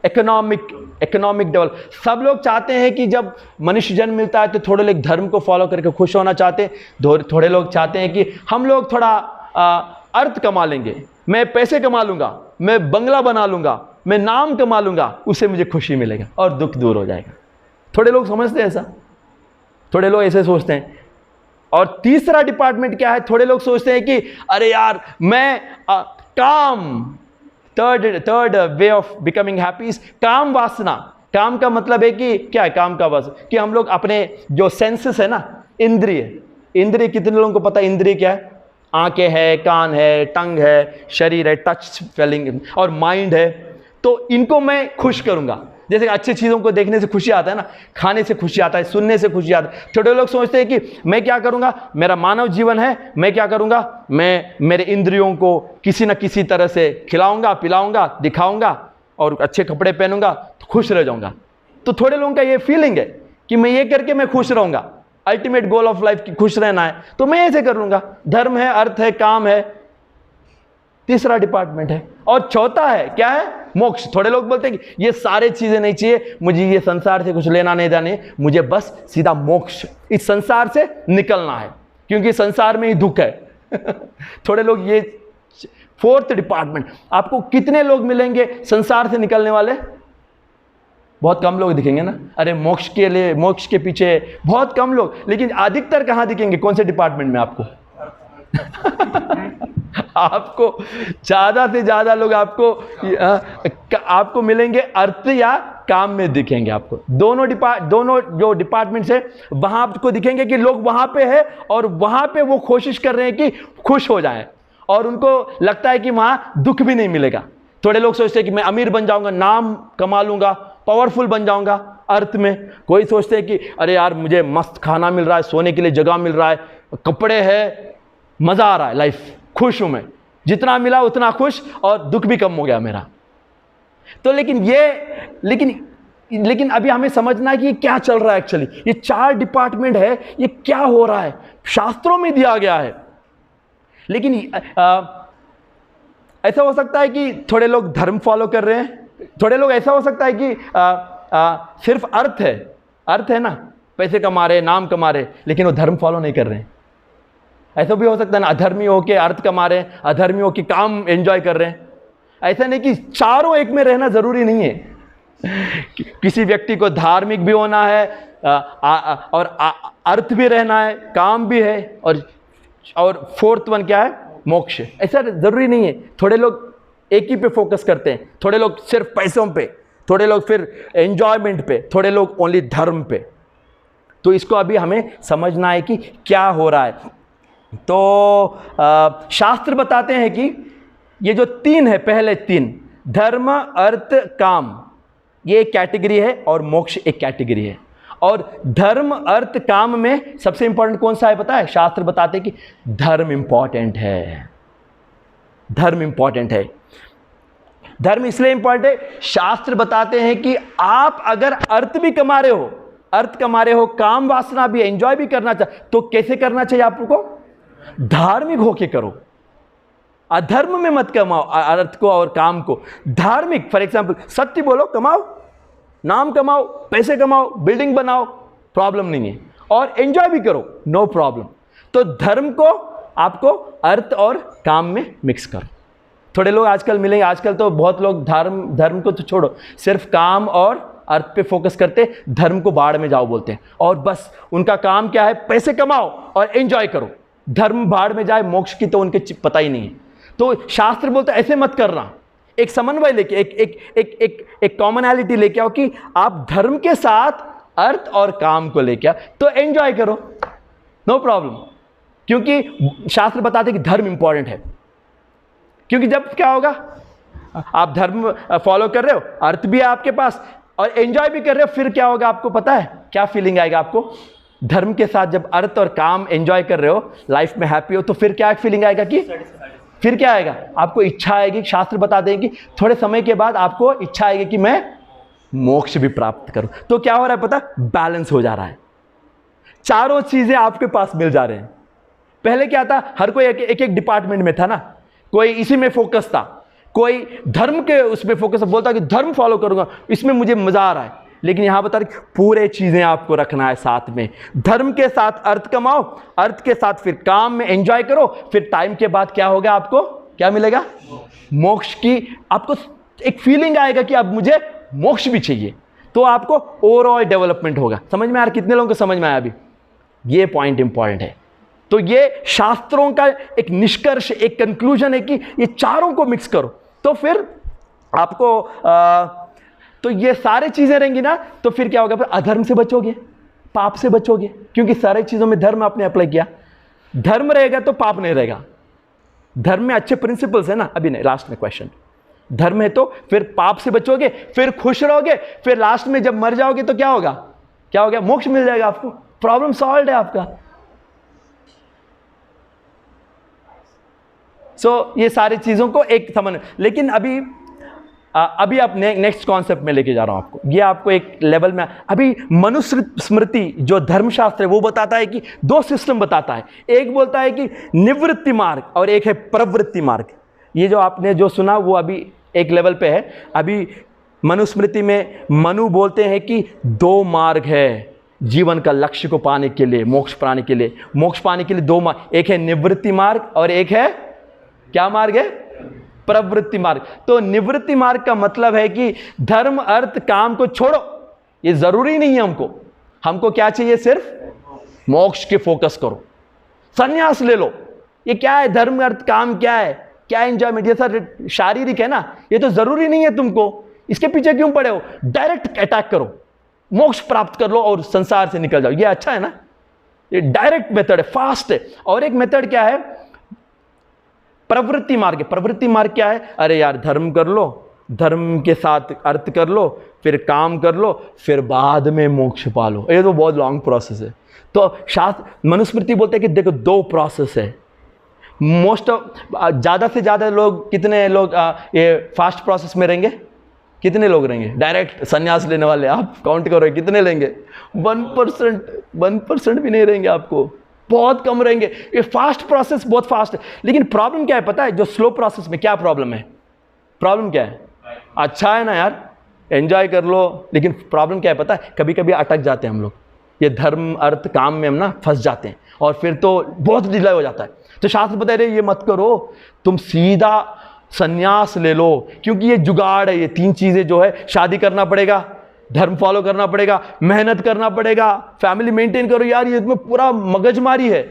Speaker 1: Economic develop. सब लोग चाहते हैं कि जब मनुष्य जन्म मिलता है तो थोड़े लोग धर्म को फॉलो करके खुश होना चाहते हैं, थोड़े लोग चाहते हैं कि हम लोग थोड़ा अर्थ कमा लेंगे, मैं पैसे कमा लूंगा, मैं बंगला बना लूंगा, मैं नाम कमा लूंगा, उससे मुझे खुशी मिलेगा और दुख दूर हो जाएगा। थोड़े लोग समझते हैं ऐसा, थोड़े लोग ऐसे सोचते हैं। और तीसरा डिपार्टमेंट क्या है? थोड़े लोग सोचते हैं कि अरे यार मैं काम, third way of becoming happy, काम वासना। काम का मतलब है कि क्या है? काम का वासना कि हम लोग अपने जो सेंसेस है ना, इंद्रिय कितने लोगों को पता है इंद्रिय क्या है? आंखें है, कान है, टंग है, शरीर है, टच फीलिंग, और माइंड है। तो इनको मैं खुश करूंगा। जैसे अच्छी चीज़ों को देखने से खुशी आता है ना, खाने से खुशी आता है, सुनने से खुशी आता है। थोड़े लोग सोचते हैं कि मैं क्या करूंगा, मेरा मानव जीवन है, मैं क्या करूंगा, मैं मेरे इंद्रियों को किसी न किसी तरह से खिलाऊंगा, पिलाऊंगा, दिखाऊंगा और अच्छे कपड़े पहनूंगा तो खुश रह जाऊंगा। तो थोड़े लोगों का ये फीलिंग है कि मैं ये करके मैं खुश रहूंगा, अल्टीमेट गोल ऑफ लाइफ की खुश रहना है, तो मैं ऐसे कर लूंगा। धर्म है, अर्थ है, काम है, तीसरा डिपार्टमेंट है। और चौथा है क्या है? मोक्ष। थोड़े लोग बोलते हैं कि ये सारे चीजें नहीं चाहिए, मुझे ये संसार से कुछ लेना नहीं देना, मुझे बस सीधा मोक्ष, इस संसार से निकलना है, क्योंकि संसार में ही दुख है। थोड़े लोग ये फोर्थ डिपार्टमेंट। आपको कितने लोग मिलेंगे संसार से निकलने वाले? बहुत कम लोग दिखेंगे ना। अरे मोक्ष के लिए, मोक्ष के पीछे बहुत कम लोग, लेकिन अधिकतर कहां दिखेंगे? कौन से डिपार्टमेंट में आपको? आपको ज्यादा से ज्यादा लोग आपको मिलेंगे अर्थ या काम में दिखेंगे। आपको दोनों जो डिपार्टमेंट्स है वहां आपको दिखेंगे कि लोग वहां पे है और वहां पे वो कोशिश कर रहे हैं कि खुश हो जाएं, और उनको लगता है कि वहां दुख भी नहीं मिलेगा। थोड़े लोग सोचते हैं कि मैं अमीर बन जाऊंगा, नाम कमा लूंगा, पावरफुल बन जाऊंगा अर्थ में। कोई सोचते हैं कि अरे यार मुझे मस्त खाना मिल रहा है, सोने के लिए जगह मिल रहा है, कपड़े है, मजा आ रहा है, लाइफ खुश हूं मैं, जितना मिला उतना खुश और दुख भी कम हो गया मेरा। तो लेकिन अभी हमें समझना है कि ये क्या चल रहा है एक्चुअली। ये 4 डिपार्टमेंट है, ये क्या हो रहा है, शास्त्रों में दिया गया है। लेकिन ऐसा हो सकता है कि थोड़े लोग धर्म फॉलो कर रहे हैं, थोड़े लोग ऐसा हो सकता है कि सिर्फ अर्थ है ना, पैसे कमा रहे, नाम कमा रहे, लेकिन वो धर्म फॉलो नहीं कर रहे हैं। ऐसा भी हो सकता है ना, अधर्मी होके अर्थ कमा रहे हैं, अधर्मी होके काम एंजॉय कर रहे हैं। ऐसा नहीं कि चारों एक में रहना जरूरी नहीं है। किसी व्यक्ति को धार्मिक भी होना है और अर्थ भी रहना है, काम भी है, और फोर्थ वन क्या है, मोक्ष। ऐसा जरूरी नहीं है। थोड़े लोग एक ही पे फोकस करते हैं, थोड़े लोग सिर्फ पैसों पे, थोड़े लोग फिर एंजॉयमेंट पे, थोड़े लोग ओनली धर्म पे। तो इसको अभी हमें समझना है कि क्या हो रहा है। तो शास्त्र बताते हैं कि ये जो तीन है, पहले तीन, धर्म अर्थ काम, ये एक कैटेगरी है और मोक्ष एक कैटेगरी है। और धर्म अर्थ काम में सबसे इंपॉर्टेंट कौन सा है पता है? शास्त्र बताते हैं कि धर्म इंपॉर्टेंट है। धर्म इंपॉर्टेंट है। धर्म इसलिए इंपॉर्टेंट है, शास्त्र बताते हैं कि आप अगर अर्थ भी कमा रहे हो, काम वासना भी, एंजॉय भी करना चाहे, तो कैसे करना चाहिए आपको? धार्मिक होके करो। अधर्म में मत कमाओ अर्थ को और काम को। धार्मिक, फॉर एग्जाम्पल, सत्य बोलो, कमाओ, नाम कमाओ, पैसे कमाओ, बिल्डिंग बनाओ, प्रॉब्लम नहीं है, और एंजॉय भी करो, नो प्रॉब्लम। तो धर्म को आपको अर्थ और काम में मिक्स करो। थोड़े लोग आजकल मिलेंगे, आजकल तो बहुत लोग धर्म को तो छोड़ो, सिर्फ काम और अर्थ पे फोकस करते, धर्म को बाढ़ में जाओ बोलते हैं, और बस उनका काम क्या है, पैसे कमाओ और एंजॉय करो। धर्म बाढ़ में जाए, मोक्ष की तो उनके पता ही नहीं है। तो शास्त्र बोलते ऐसे मत करना, एक समन्वय लेके, एक कॉमनैलिटी लेके आओ कि आप धर्म के साथ अर्थ और काम को लेके आओ, तो एंजॉय करो, नो प्रॉब्लम। क्योंकि शास्त्र बताते कि धर्म इंपॉर्टेंट है। क्योंकि जब क्या होगा, आप धर्म फॉलो कर रहे हो, अर्थ भी है आपके पास और एंजॉय भी कर रहे हो, फिर क्या होगा आपको पता है? क्या फीलिंग आएगा आपको? धर्म के साथ जब अर्थ और काम एंजॉय कर रहे हो, लाइफ में हैप्पी हो, तो फिर क्या फीलिंग आएगा कि फिर क्या आएगा? आपको इच्छा आएगी। शास्त्र बताते हैं कि थोड़े समय के बाद आपको इच्छा आएगी कि मैं मोक्ष भी प्राप्त करूं। तो क्या हो रहा है पता? बैलेंस हो जा रहा है, चारों चीजें आपके पास मिल जा रहे हैं। पहले क्या था, हर कोई एक डिपार्टमेंट में था ना, कोई इसी में फोकस था, कोई धर्म के उसमें फोकस, बोलता कि धर्म फॉलो करूंगा, इसमें मुझे मजा आ रहा है। लेकिन यहां बता रहे पूरे चीजें आपको रखना है साथ में। धर्म के साथ अर्थ कमाओ, अर्थ के साथ फिर काम में एंजॉय करो, फिर टाइम के बाद क्या होगा, आपको क्या मिलेगा? मोक्ष की आपको एक फीलिंग आएगा कि अब मुझे मोक्ष भी चाहिए। तो आपको ओवरऑल डेवलपमेंट होगा। समझ में आ रहा? कितने लोगों को समझ में आया अभी? ये पॉइंट इंपॉर्टेंट है। तो ये शास्त्रों का एक निष्कर्ष, एक कंक्लूजन है कि ये चारों को मिक्स करो, तो फिर आपको तो ये सारी चीजें रहेंगी ना, तो फिर क्या होगा? फिर अधर्म से बचोगे, पाप से बचोगे, क्योंकि सारी चीजों में धर्म आपने अप्लाई किया। धर्म रहेगा तो पाप नहीं रहेगा। धर्म में अच्छे प्रिंसिपल्स है ना, अभी नहीं, लास्ट में क्वेश्चन। धर्म है तो फिर पाप से बचोगे, फिर खुश रहोगे, फिर लास्ट में जब मर जाओगे तो क्या होगा? क्या हो गया? मोक्ष मिल जाएगा आपको। प्रॉब्लम सॉल्व है आपका। सो ये सारी चीजों को एक समझ। लेकिन अभी आप नेक्स्ट कॉन्सेप्ट में लेके जा रहा हूं आपको। ये आपको एक लेवल में, अभी मनुस्मृति जो धर्मशास्त्र है वो बताता है कि दो सिस्टम बताता है। एक बोलता है कि निवृत्ति मार्ग और एक है प्रवृत्ति मार्ग। ये जो आपने जो सुना वो अभी एक लेवल पे है। अभी मनुस्मृति में मनु बोलते हैं कि दो मार्ग है जीवन का लक्ष्य को पाने के लिए, मोक्ष पाने के लिए। मोक्ष पाने के लिए दो मार्ग, एक है निवृत्ति मार्ग और एक है क्या मार्ग है? प्रवृत्ति मार्ग। तो निवृत्ति मार्ग का मतलब है कि धर्म अर्थ काम को छोड़ो, ये जरूरी नहीं है हमको क्या चाहिए? सिर्फ मोक्ष के फोकस करो, संन्यास ले लो। ये क्या है? धर्म अर्थ काम क्या है? क्या एंजॉयमेंट? ये सब शारीरिक है ना, ये तो जरूरी नहीं है तुमको, इसके पीछे क्यों पड़े हो? डायरेक्ट अटैक करो, मोक्ष प्राप्त कर लो और संसार से निकल जाओ। ये अच्छा है ना? ये डायरेक्ट मेथड है, फास्ट है। और एक मेथड क्या है? प्रवृत्ति मार्ग। प्रवृत्ति मार्ग क्या है? अरे यार, धर्म कर लो, धर्म के साथ अर्थ कर लो, फिर काम कर लो, फिर बाद में मोक्ष पालो। ये तो बहुत लॉन्ग प्रोसेस है। तो शास्त्र मनुस्मृति बोलते हैं कि देखो दो प्रोसेस है। मोस्ट ज़्यादा से ज़्यादा लोग, कितने लोग ये फास्ट प्रोसेस में रहेंगे? कितने लोग रहेंगे डायरेक्ट संन्यास लेने वाले? आप काउंट करो कितने लेंगे? 1% भी नहीं रहेंगे आपको। बहुत कम रहेंगे। ये फास्ट प्रोसेस बहुत फास्ट है, लेकिन प्रॉब्लम क्या है पता है? जो स्लो प्रोसेस में क्या प्रॉब्लम है? प्रॉब्लम क्या है? अच्छा है ना यार, एंजॉय कर लो, लेकिन प्रॉब्लम क्या है पता है? कभी कभी अटक जाते हैं हम लोग, ये धर्म अर्थ काम में हम ना फंस जाते हैं, और फिर तो बहुत डिले हो जाता है। तो शास्त्र बता रहे ये मत करो, तुम सीधा संन्यास ले लो, क्योंकि ये जुगाड़ है। ये 3 चीजें जो है, शादी करना पड़ेगा, धर्म फॉलो करना पड़ेगा, मेहनत करना पड़ेगा, फैमिली मेंटेन करो। यार ये इसमें पूरा मगजमारी है,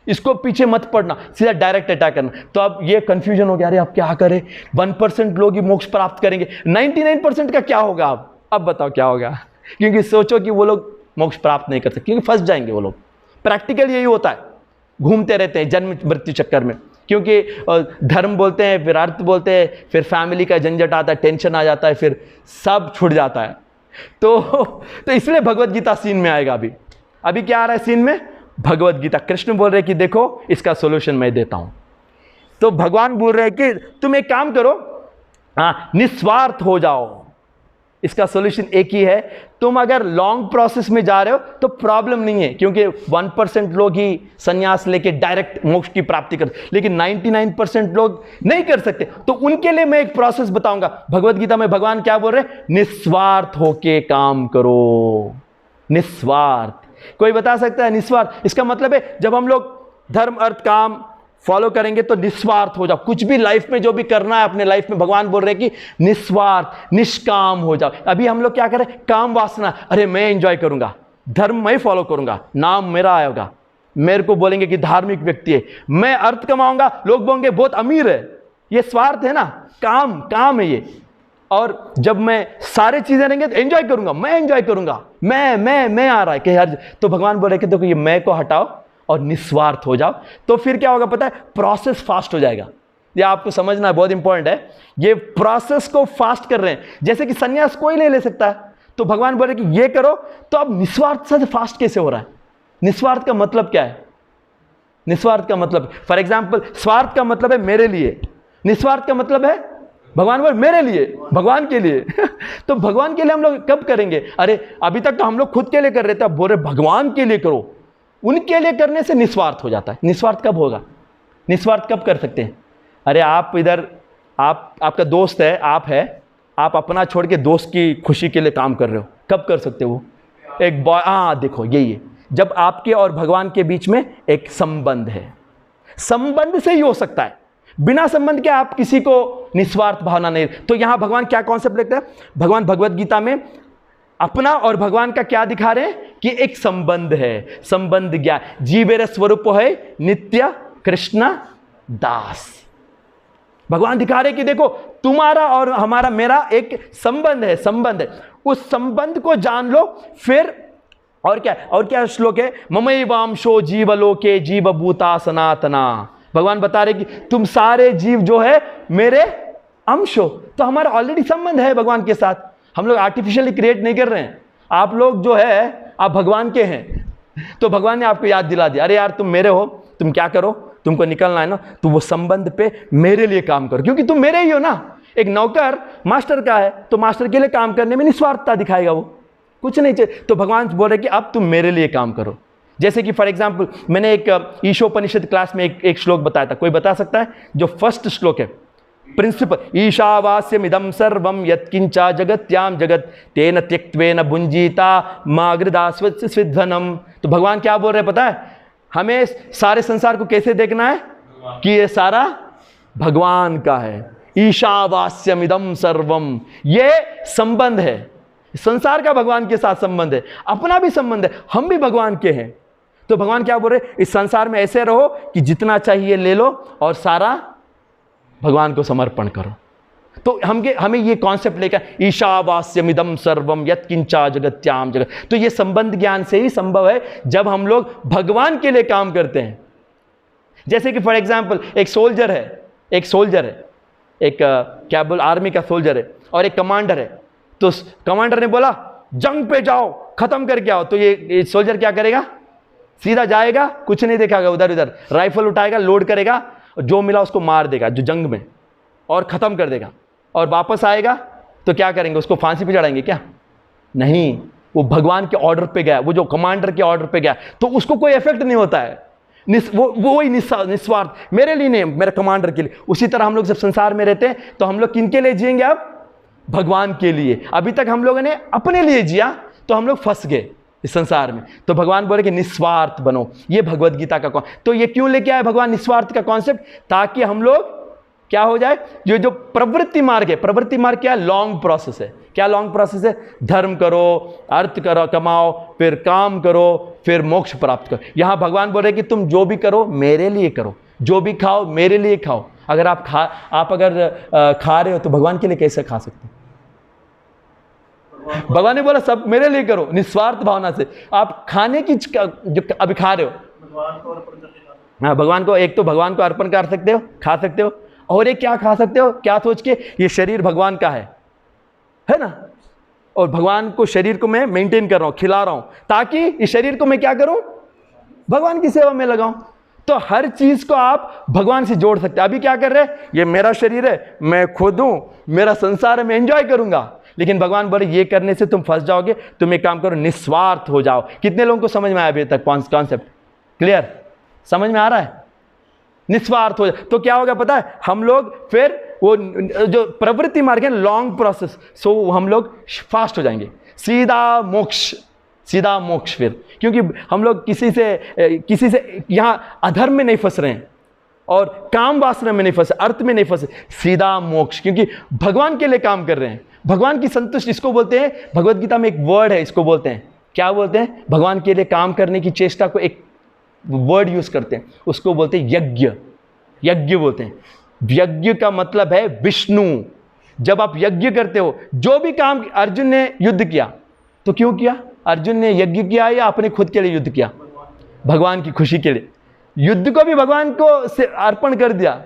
Speaker 1: इसको पीछे मत पड़ना, सीधा डायरेक्ट अटैक करना। तो अब ये कंफ्यूजन हो गया, अरे अब क्या करें? 1% लोग ही मोक्ष प्राप्त करेंगे, 99% का क्या होगा? अब बताओ क्या होगा? क्योंकि सोचो कि वो लोग मोक्ष प्राप्त नहीं कर सकते, क्योंकि फंस जाएंगे वो लोग। प्रैक्टिकल यही होता है, घूमते रहते हैं जन्म मृत्यु चक्कर में, क्योंकि धर्म बोलते हैं, फिर अर्थ बोलते हैं, फिर फैमिली का झंझट आता है, टेंशन आ जाता है, फिर सब छूट जाता है। तो इसलिए भगवत गीता सीन में आएगा। अभी क्या आ रहा है सीन में? भगवत गीता। कृष्ण बोल रहे कि देखो इसका सॉल्यूशन मैं देता हूं। तो भगवान बोल रहे कि तुम एक काम करो, निस्वार्थ हो जाओ। इसका सॉल्यूशन एक ही है, तुम अगर लॉन्ग प्रोसेस में जा रहे हो तो प्रॉब्लम नहीं है, क्योंकि 1% लोग ही संन्यास लेके डायरेक्ट मोक्ष की प्राप्ति कर, लेकिन 99% लोग नहीं कर सकते। तो उनके लिए मैं एक प्रोसेस बताऊंगा। भगवत गीता में भगवान क्या बोल रहे हैं? निस्वार्थ होके काम करो। निस्वार्थ, कोई बता सकता है निस्वार्थ? इसका मतलब है जब हम लोग धर्म अर्थ काम फॉलो करेंगे तो निस्वार्थ हो जाओ। कुछ भी लाइफ में जो भी करना है अपने लाइफ में, भगवान बोल रहे हैं कि निस्वार्थ निष्काम हो जाओ। अभी हम लोग क्या करें? काम वासना, अरे मैं एंजॉय करूंगा, धर्म मैं फॉलो करूंगा, नाम मेरा आएगा, मेरे को बोलेंगे कि धार्मिक व्यक्ति है, मैं अर्थ कमाऊंगा, लोग बोलेंगे बहुत अमीर है। ये स्वार्थ है ना, काम है ये। और जब मैं सारे चीजें रहेंगे तो एंजॉय करूंगा, मैं एंजॉय करूंगा, मैं आ रहा है कि यार। तो भगवान बोल रहे कि देखो ये मैं को हटाओ और निस्वार्थ हो जाओ। तो फिर क्या होगा पता है? प्रोसेस फास्ट हो जाएगा। ये आपको समझना है, बहुत इंपॉर्टेंट है। ये प्रोसेस को फास्ट कर रहे हैं, जैसे कि संन्यास कोई नहीं ले सकता है। तो भगवान बोल रहे कि ये करो, तो अब निस्वार्थ से फास्ट कैसे हो रहा है? निस्वार्थ का मतलब क्या है? निस्वार्थ का मतलब, फॉर एग्जाम्पल, स्वार्थ का मतलब है मेरे लिए, निस्वार्थ का मतलब है भगवान बोल मेरे लिए, भगवान के लिए। तो भगवान के लिए हम लोग कब करेंगे? अरे अभी तक तो हम लोग खुद के लिए कर रहे थे, अब बोल रहे भगवान के लिए करो। उनके लिए करने से निस्वार्थ हो जाता है। निस्वार्थ कब होगा? निस्वार्थ कब कर सकते हैं? अरे आप इधर, आपका दोस्त है, आप अपना छोड़ के दोस्त की खुशी के लिए काम कर रहे हो, कब कर सकते हो? एक देखो यही है, जब आपके और भगवान के बीच में एक संबंध है। संबंध से ही हो सकता है, बिना संबंध के आप किसी को निस्वार्थ भावना नहीं। तो यहां भगवान क्या कॉन्सेप्ट लेते हैं? भगवान भगवत गीता में अपना और भगवान का क्या दिखा रहे हैं कि एक संबंध है। संबंध ज्ञान, जीवेर स्वरूप है नित्य कृष्ण दास। भगवान दिखा रहे कि देखो तुम्हारा और हमारा, मेरा एक संबंध है, संबंध है। उस संबंध को जान लो। फिर और क्या श्लोक है? ममैवांशो जीवलोके जीवभूता सनातना। भगवान बता रहे कि तुम सारे जीव जो है मेरे अंश हो। तो हमारा ऑलरेडी संबंध है भगवान के साथ, हम लोग आर्टिफिशियली क्रिएट नहीं कर रहे हैं। आप लोग जो है आप भगवान के हैं। तो भगवान ने आपको याद दिला दिया, अरे यार तुम मेरे हो, तुम क्या करो, तुमको निकलना है ना, तो वो संबंध पे मेरे लिए काम करो, क्योंकि तुम मेरे ही हो ना। एक नौकर मास्टर का है तो मास्टर के लिए काम करने में निस्वार्थता दिखाएगा, वो कुछ नहीं चाहिए। तो भगवान बोल रहे कि अब तुम मेरे लिए काम करो। जैसे कि फॉर एग्जाम्पल, मैंने एक ईशोपनिषद क्लास में एक श्लोक बताया था, कोई बता सकता है? जो फर्स्ट श्लोक है, प्रिंसिपल, ईशावास्यम इदम सर्वम यत्किंचा जगत्याम जगत तेन त्यक्त्वेन भुंजीता मागृदा स्विध्वनम। तो भगवान क्या बोल रहे हैं पता है? हमें सारे संसार को कैसे देखना है कि ये सारा भगवान का है। ईशावास्यम इदम सर्वम, ये संबंध है, संसार का भगवान के साथ संबंध है, अपना भी संबंध है, हम भी भगवान के हैं। तो भगवान क्या बोल रहे? इस संसार में ऐसे रहो कि जितना चाहिए ले लो और सारा भगवान को समर्पण करो। तो हमें ये कॉन्सेप्ट लेकर ईशावास्यमिदम सर्वम यत्किंचा जगत्याम जगत। तो ये संबंध ज्ञान से ही संभव है जब हम लोग भगवान के लिए काम करते हैं। जैसे कि फॉर एग्जाम्पल, एक सोल्जर है, एक क्या बोल, आर्मी का सोल्जर है और एक कमांडर है। तो कमांडर ने बोला जंग पे जाओ, खत्म करके आओ। तो ये सोल्जर क्या करेगा? सीधा जाएगा, कुछ नहीं देखेगा, उधर उधर राइफल उठाएगा, लोड करेगा, जो मिला उसको मार देगा जो जंग में, और खत्म कर देगा। और वापस आएगा तो क्या करेंगे? उसको फांसी पे चढ़ाएंगे क्या? नहीं, वो भगवान के ऑर्डर पे गया, वो जो कमांडर के ऑर्डर पे गया, तो उसको कोई इफेक्ट नहीं होता है। वो वही निस्वार्थ, मेरे लिए नहीं, मेरे कमांडर के लिए। उसी तरह हम लोग जब संसार में रहते हैं तो हम लोग किनके लिए जिएंगे? अब भगवान के लिए। अभी तक हम लोगों ने अपने लिए जिया तो हम लोग फंस गए इस संसार में। तो भगवान बोले कि निस्वार्थ बनो, ये भगवत गीता का तो ये क्यों लेके आए भगवान निस्वार्थ का कॉन्सेप्ट? ताकि हम लोग क्या हो जाए, जो प्रवृत्ति मार्ग है, प्रवृत्ति मार्ग क्या है? लॉन्ग प्रोसेस है। क्या लॉन्ग प्रोसेस है? धर्म करो, अर्थ करो, कमाओ, फिर काम करो, फिर मोक्ष प्राप्त करो। यहां भगवान बोल रहे कि तुम जो भी करो मेरे लिए करो, जो भी खाओ मेरे लिए खाओ। अगर आप खा रहे हो तो भगवान के लिए कैसे खा सकते हो? भगवान ने बोला सब मेरे लिए करो, निस्वार्थ भावना से। आप खाने की जो अभी खा रहे हो, हाँ, भगवान को, एक तो भगवान को अर्पण कर सकते हो, खा सकते हो, और एक क्या खा सकते हो? क्या सोच के? ये शरीर भगवान का है ना, और भगवान को, शरीर को मैं मेंटेन कर रहा हूं, खिला रहा हूं, ताकि इस शरीर को मैं क्या करूं? भगवान की सेवा में लगाऊं। तो हर चीज को आप भगवान से जोड़ सकते हैं। अभी क्या कर रहे हैं? ये मेरा शरीर है, मैं खुद हूं, मेरा संसार है, मैं एंजॉय करूंगा। लेकिन भगवान बोले ये करने से तुम फंस जाओगे, तुम एक काम करो, निस्वार्थ हो जाओ। कितने लोगों को समझ में आया अभी तक कॉन्सेप्ट? क्लियर? समझ में आ रहा है? निस्वार्थ हो जाए तो क्या होगा पता है? हम लोग फिर वो जो प्रवृत्ति मार्ग है, लॉन्ग प्रोसेस, सो हम लोग फास्ट हो जाएंगे, सीधा मोक्ष, सीधा मोक्ष। फिर क्योंकि हम लोग किसी से यहाँ अधर्म में नहीं फंस रहे हैं और काम वासना में नहीं फंसे, अर्थ में नहीं फंसे, सीधा मोक्ष, क्योंकि भगवान के लिए काम कर रहे हैं। भगवान की संतुष्टि, इसको बोलते हैं, भगवत गीता में एक वर्ड है, इसको बोलते हैं, क्या बोलते हैं? भगवान के लिए काम करने की चेष्टा को एक वर्ड यूज करते हैं, उसको बोलते हैं यज्ञ। यज्ञ बोलते हैं। यज्ञ का मतलब है विष्णु। जब आप यज्ञ करते हो, जो भी काम अर्जुन ने युद्ध किया तो क्यों किया? अर्जुन ने यज्ञ किया या अपने खुद के लिए युद्ध किया? भगवान की खुशी के लिए। युद्ध को भी भगवान को अर्पण कर दिया।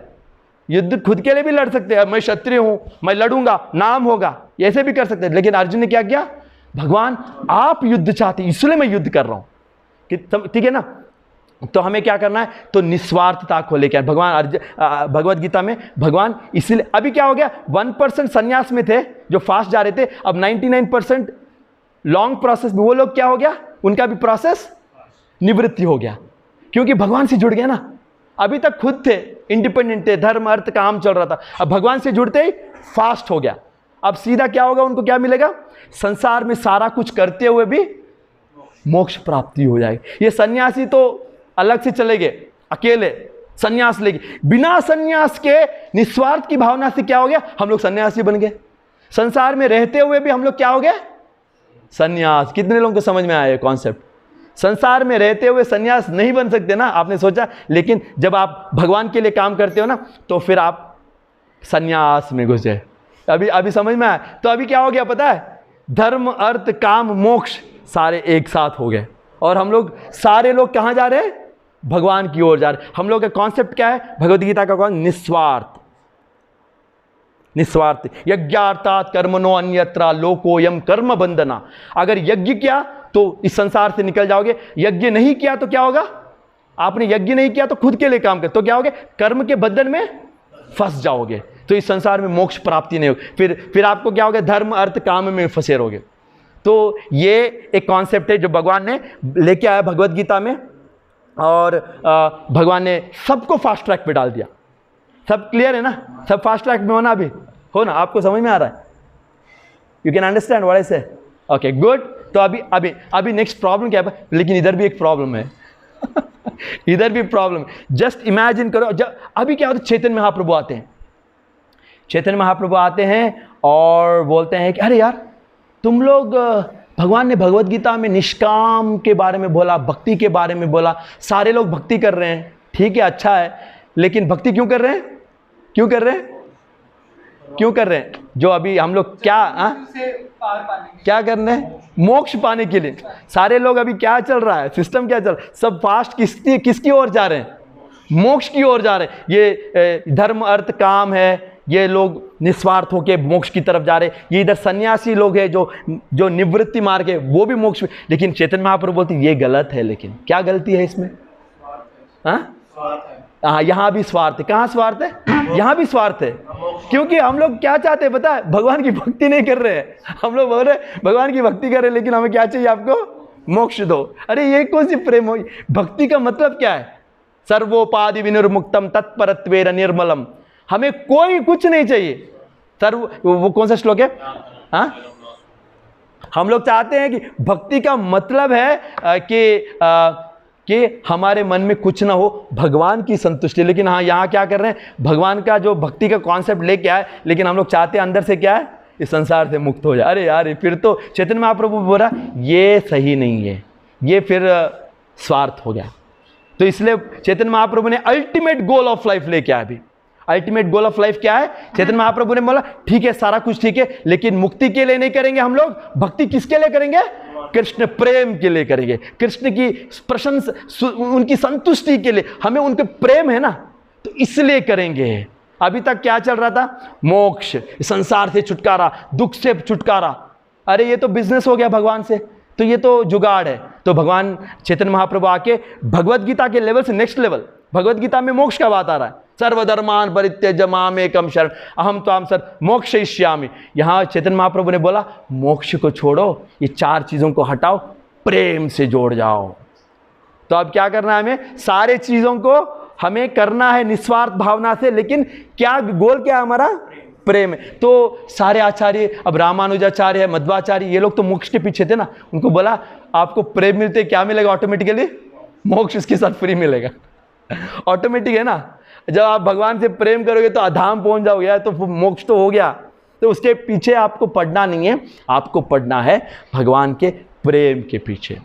Speaker 1: युद्ध खुद के लिए भी लड़ सकते हैं, मैं क्षत्रिय हूं, मैं लड़ूंगा, नाम होगा, ऐसे भी कर सकते हैं। लेकिन अर्जुन ने क्या किया? भगवान आप युद्ध चाहते, इसलिए मैं युद्ध कर रहा हूं। ठीक है ना? तो हमें क्या करना है? तो निस्वार्थता को लेकर भगवान भगवत गीता में भगवान, इसलिए अभी क्या हो गया? 1% संन्यास में थे जो फास्ट जा रहे थे, अब 99% लॉन्ग प्रोसेस में वो लोग क्या हो गया? उनका भी प्रोसेस निवृत्ति हो गया, क्योंकि भगवान से जुड़ गया ना। अभी तक खुद थे, इंडिपेंडेंट थे, धर्म अर्थ काम चल रहा था, अब भगवान से जुड़ते ही फास्ट हो गया। अब सीधा क्या होगा? उनको क्या मिलेगा? संसार में सारा कुछ करते हुए भी मोक्ष प्राप्ति हो जाएगी। ये सन्यासी तो अलग से चले गए, अकेले सन्यास लेके, बिना सन्यास के निस्वार्थ की भावना से क्या हो गया? हम लोग सन्यासी बन गए। संसार में रहते हुए भी हम लोग क्या हो गए? सन्यास। कितने लोगों को समझ में आया ये कॉन्सेप्ट? संसार में रहते हुए सन्यास नहीं बन सकते ना, आपने सोचा। लेकिन जब आप भगवान के लिए काम करते हो ना, तो फिर आप सन्यास में घुस जाए। अभी समझ में आया? तो अभी क्या हो गया पता है? धर्म अर्थ काम मोक्ष सारे एक साथ हो गए, और हम लोग सारे लोग कहां जा रहे हैं? भगवान की ओर जा रहे हैं। हम लोग का कॉन्सेप्ट क्या है भगवत गीता का? कौन? निस्वार्थ। निस्वार्थ। यज्ञार्थात कर्मणो अन्यत्र लोकोयम कर्म बंधना। अगर यज्ञ किया तो इस संसार से निकल जाओगे, यज्ञ नहीं किया तो क्या होगा? आपने यज्ञ नहीं किया तो खुद के लिए काम कर, तो क्या होगे? कर्म के बंधन में फंस जाओगे, तो इस संसार में मोक्ष प्राप्ति नहीं होगी। फिर आपको क्या होगा? धर्म अर्थ काम में फंसे रहोगे। तो ये एक कॉन्सेप्ट है जो भगवान ने लेके आया भगवत गीता में, और भगवान ने सबको फास्ट ट्रैक पे डाल दिया। सब क्लियर है ना? सब फास्ट ट्रैक में होना, अभी हो ना? आपको समझ में आ रहा है? You can understand what I say? Okay good. तो अभी नेक्स्ट प्रॉब्लम क्या है? लेकिन इधर भी एक प्रॉब्लम है इधर भी प्रॉब्लम। जस्ट इमेजिन करो, जब अभी क्या होता है? चैतन्य महाप्रभु आते हैं। चैतन्य महाप्रभु आते हैं और बोलते हैं कि अरे यार, तुम लोग, भगवान ने भगवत गीता में निष्काम के बारे में बोला, भक्ति के बारे में बोला, सारे लोग भक्ति कर रहे हैं, ठीक है, अच्छा है, लेकिन भक्ति क्यों कर रहे हैं? क्यों कर रहे हैं? क्यों कर रहे हैं? जो अभी हम लोग क्या कर रहे हैं? मोक्ष पाने के लिए। सारे लोग अभी क्या चल रहा है? सिस्टम क्या चल रहा है? सब फास्ट किसकी ओर जा रहे हैं? मोक्ष की ओर जा रहे हैं। ये धर्म अर्थ काम है, ये लोग निस्वार्थ होकर मोक्ष की तरफ जा रहे हैं। ये इधर सन्यासी लोग हैं जो निवृत्ति मार्ग है, वो भी मोक्ष में। लेकिन चैतन्य महाप्रभु बोलते ये गलत है। लेकिन क्या गलती है इसमें? हाँ, यहाँ भी स्वार्थ है। कहाँ स्वार्थ है? यहाँ भी स्वार्थ है। क्योंकि हम लोग क्या चाहते हैं पता है? भगवान की भक्ति नहीं कर रहे हैं। हम लोग बोल रहे हैं भगवान की भक्ति कर रहे हैं, लेकिन हमें क्या चाहिए? आपको मोक्ष दो। अरे ये कौन सी प्रेम हो? भक्ति का मतलब क्या है? सर्वोपाधि विनिर्मुक्तम तत्परत्वेर निर्मलम। हमें कोई कुछ नहीं चाहिए। सर्व, वो कौन सा श्लोक है? हाँ, हम लोग चाहते हैं कि भक्ति का मतलब है कि हमारे मन में कुछ ना हो, भगवान की संतुष्टि। लेकिन हाँ, यहाँ क्या कर रहे हैं, भगवान का जो भक्ति का कॉन्सेप्ट लेके आए, लेकिन हम लोग चाहते हैं अंदर से क्या है, इस संसार से मुक्त हो जाए। अरे यार, फिर तो चैतन्य महाप्रभु बोला ये सही नहीं है, ये फिर स्वार्थ हो गया। तो इसलिए चैतन्य महाप्रभु ने अल्टीमेट गोल ऑफ लाइफ लेके आया। अभी अल्टीमेट गोल ऑफ लाइफ क्या है? चैतन्य महाप्रभु ने बोला ठीक है, सारा कुछ ठीक है, लेकिन मुक्ति के लिए नहीं करेंगे हम लोग, भक्ति किसके लिए करेंगे? कृष्ण प्रेम के लिए करेंगे, कृष्ण की प्रशंसा, उनकी संतुष्टि के लिए। हमें उनके प्रेम है ना, तो इसलिए करेंगे। अभी तक क्या चल रहा था? मोक्ष, संसार से छुटकारा, दुख से छुटकारा। अरे ये तो बिजनेस हो गया भगवान से, तो ये तो जुगाड़ है। तो भगवान चैतन्य महाप्रभु आके भगवत गीता के लेवल से नेक्स्ट लेवल, भगवत गीता में मोक्ष का बात आ रहा है। सर्वधर्मान परित्यज्य मामेकम शरण अहम त्वाम सर्व मोक्षयिष्यामि। यहाँ चैतन्य महाप्रभु ने बोला मोक्ष को छोड़ो, ये 4 चीजों को हटाओ, प्रेम से जोड़ जाओ। तो अब क्या करना है हमें? सारे चीजों को हमें करना है निस्वार्थ भावना से, लेकिन क्या गोल क्या है हमारा? प्रेम है। तो सारे आचार्य, अब रामानुजाचार्य है, मध्वाचार्य, ये लोग तो मोक्ष के पीछे थे ना। उनको बोला आपको प्रेम मिलते क्या मिलेगा? ऑटोमेटिकली मोक्ष इसके साथ फ्री मिलेगा। ऑटोमेटिक है ना। जब आप भगवान से प्रेम करोगे तो अधाम पहुंच जाओगे, तो मोक्ष तो हो गया। तो उसके पीछे आपको पढ़ना नहीं है, आपको पढ़ना है भगवान के प्रेम के पीछे।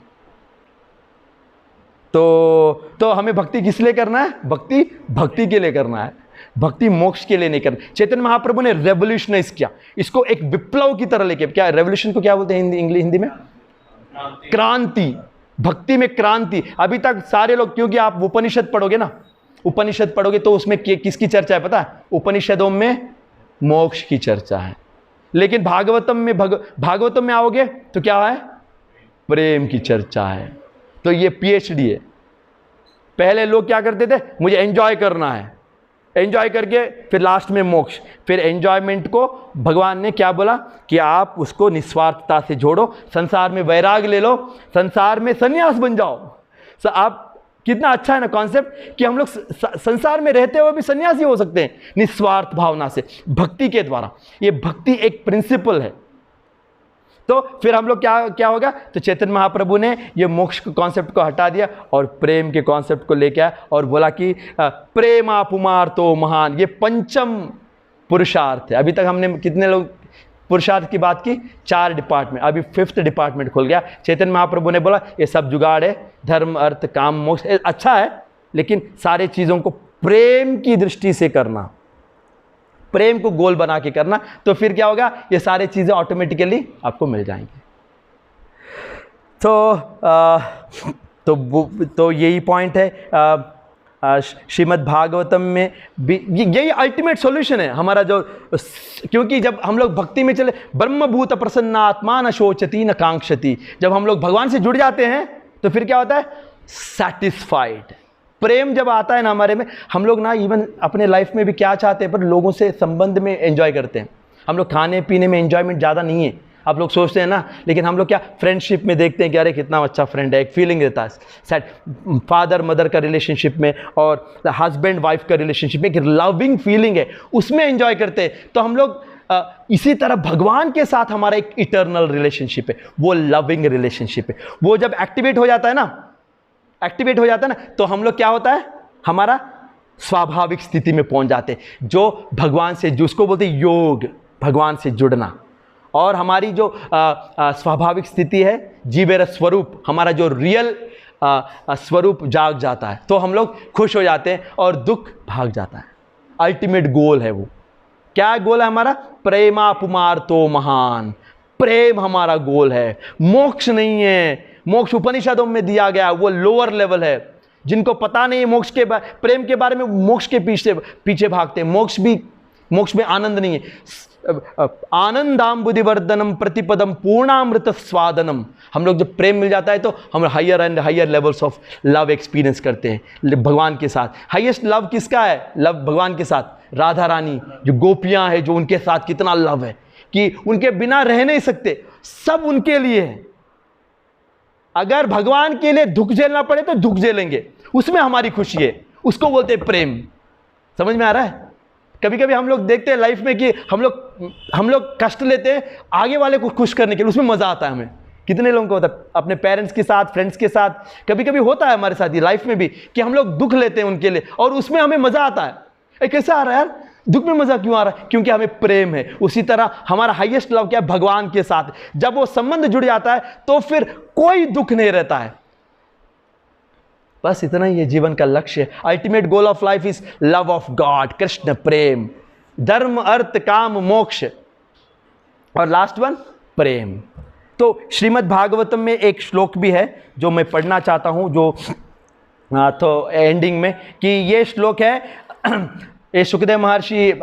Speaker 1: तो हमें भक्ति किस लिए करना है? भक्ति के लिए करना है, भक्ति मोक्ष के लिए नहीं करना। चैतन्य महाप्रभु ने रेवोल्यूशनाइज किया इसको, एक विप्लव की तरह लेके। क्या रेवोल्यूशन को क्या बोलते हैं हिंदी में? क्रांति। भक्ति में क्रांति। अभी तक सारे लोग, क्योंकि आप उपनिषद पढ़ोगे ना, उपनिषद पढ़ोगे तो उसमें किसकी चर्चा है पता है? उपनिषदों में मोक्ष की चर्चा है। लेकिन भागवतम में आओगे तो क्या है? प्रेम की चर्चा है। तो ये पीएचडी है। पहले लोग क्या करते थे? मुझे एंजॉय करना है, एंजॉय करके फिर लास्ट में मोक्ष। फिर एंजॉयमेंट को भगवान ने क्या बोला कि आप उसको निस्वार्थता से जोड़ो, संसार में वैराग्य ले लो, संसार में सन्यास बन जाओ। आप कितना अच्छा है ना कॉन्सेप्ट कि हम लोग संसार में रहते हुए भी सन्यासी हो सकते हैं निस्वार्थ भावना से, भक्ति के द्वारा। ये भक्ति एक प्रिंसिपल है। तो फिर हम लोग क्या होगा? तो चैतन्य महाप्रभु ने ये मोक्ष कॉन्सेप्ट को हटा दिया और प्रेम के कॉन्सेप्ट को लेके आया और बोला कि प्रेमा पुमार तो महान। ये पंचम पुरुषार्थ है। अभी तक हमने कितने लोग पुरुषार्थ की बात की? 4 डिपार्टमेंट। अभी 5th डिपार्टमेंट खुल गया। चैतन्य महाप्रभु ने बोला ये सब जुगाड़ है, धर्म अर्थ काम मोक्ष अच्छा है, लेकिन सारे चीज़ों को प्रेम की दृष्टि से करना, प्रेम को गोल बना के करना। तो फिर क्या होगा? ये सारी चीज़ें ऑटोमेटिकली आपको मिल जाएंगी। तो यही पॉइंट है। श्रीमद् भागवतम में भी यही अल्टीमेट सॉल्यूशन है हमारा। जो क्योंकि जब हम लोग भक्ति में चले, ब्रह्मभूत प्रसन्नात्मा न शोचती न कांक्षति, जब हम लोग भगवान से जुड़ जाते हैं तो फिर क्या होता है? सेटिस्फाइड। प्रेम जब आता है ना हमारे में, हम लोग ना इवन अपने लाइफ में भी क्या चाहते हैं, पर लोगों से संबंध में एंजॉय करते हैं। हम लोग खाने पीने में एंजॉयमेंट ज़्यादा नहीं है, आप लोग सोचते हैं ना, लेकिन हम लोग क्या फ्रेंडशिप में देखते हैं कि अरे कितना अच्छा फ्रेंड है, एक फीलिंग रहता है। सेट फादर मदर का रिलेशनशिप में और हस्बैंड वाइफ का रिलेशनशिप में एक लविंग फीलिंग है, उसमें एंजॉय करते हैं। तो हम लोग इसी तरह भगवान के साथ हमारा एक इटर्नल रिलेशनशिप है, वो लविंग रिलेशनशिप है। वो जब एक्टिवेट हो जाता है ना, तो हम लोग क्या होता है? हमारा स्वाभाविक स्थिति में पहुंच जाते हैं, जो भगवान से, जिसको बोलते हैं योग, भगवान से जुड़ना। और हमारी जो स्वाभाविक स्थिति है, जीवेर स्वरूप, हमारा जो रियल स्वरूप जाग जाता है, तो हम लोग खुश हो जाते हैं और दुख भाग जाता है। अल्टीमेट गोल है वो। क्या गोल है हमारा? प्रेमा पुमार तो महान। प्रेम हमारा गोल है, मोक्ष नहीं है। मोक्ष उपनिषदों में दिया गया, वो लोअर लेवल है। जिनको पता नहीं है मोक्ष के प्रेम के बारे में, मोक्ष के पीछे भागते हैं। मोक्ष में आनंद नहीं है। आनंदाम बुद्धिवर्धनम प्रतिपदम पूर्णामृत स्वादनम। हम लोग जब प्रेम मिल जाता है तो हम higher and higher levels of love experience करते हैं भगवान के साथ। हाईएस्ट लव किसका है? लव भगवान के साथ। राधा रानी जो गोपियां हैं, जो उनके साथ कितना लव है कि उनके बिना रह नहीं सकते, सब उनके लिए है। अगर भगवान के लिए दुख झेलना पड़े तो दुख झेलेंगे, उसमें हमारी खुशी है। उसको बोलते हैं प्रेम। समझ में आ रहा है? कभी कभी हम लोग देखते हैं लाइफ में कि हम लोग कष्ट लेते हैं आगे वाले को खुश करने के लिए, उसमें मजा आता है हमें। कितने लोगों को होता है अपने पेरेंट्स के साथ, फ्रेंड्स के साथ, कभी कभी होता है हमारे साथ ही लाइफ में भी कि हम लोग दुख लेते हैं उनके लिए और उसमें हमें मजा आता है। कैसे आ रहा है यार, दुख में मजा क्यों आ रहा है? क्योंकि हमें प्रेम है। उसी तरह हमारा हाईएस्ट लव क्या है? भगवान के साथ। जब वो संबंध जुड़ जाता है तो फिर कोई दुख नहीं रहता है। बस इतना ही है जीवन का लक्ष्य। Ultimate goal of life is love of God, Krishna prem, dharma artha काम मोक्ष, और लास्ट वन प्रेम। तो श्रीमद् भागवतम में एक श्लोक भी है जो मैं पढ़ना चाहता हूं, जो तो एंडिंग में, कि ये श्लोक है ये सुखदेव महर्षि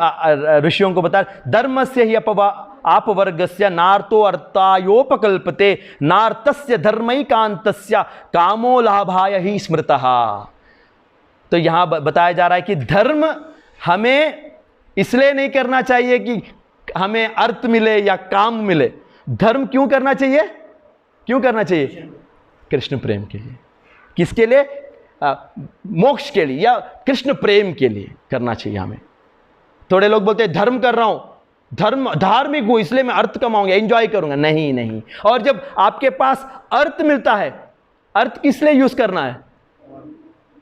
Speaker 1: ऋषियों को बता, धर्मस्य ही आपवर्गस्य नार्तो अर्थायोपकल्पते नार्तस्य धर्मैकान्तस्य कामो लाभाय ही स्मृतः। तो यहां बताया जा रहा है कि धर्म हमें इसलिए नहीं करना चाहिए कि हमें अर्थ मिले या काम मिले। धर्म क्यों करना चाहिए? क्यों करना चाहिए? कृष्ण प्रेम के लिए। किसके लिए? मोक्ष के लिए या कृष्ण प्रेम के लिए करना चाहिए हमें। थोड़े लोग बोलते हैं धर्म कर रहा हूं, धार्मिक हूं इसलिए मैं अर्थ कमाऊंगा, एंजॉय करूंगा। नहीं नहीं। और जब आपके पास अर्थ मिलता है, अर्थ किस लिए यूज करना है?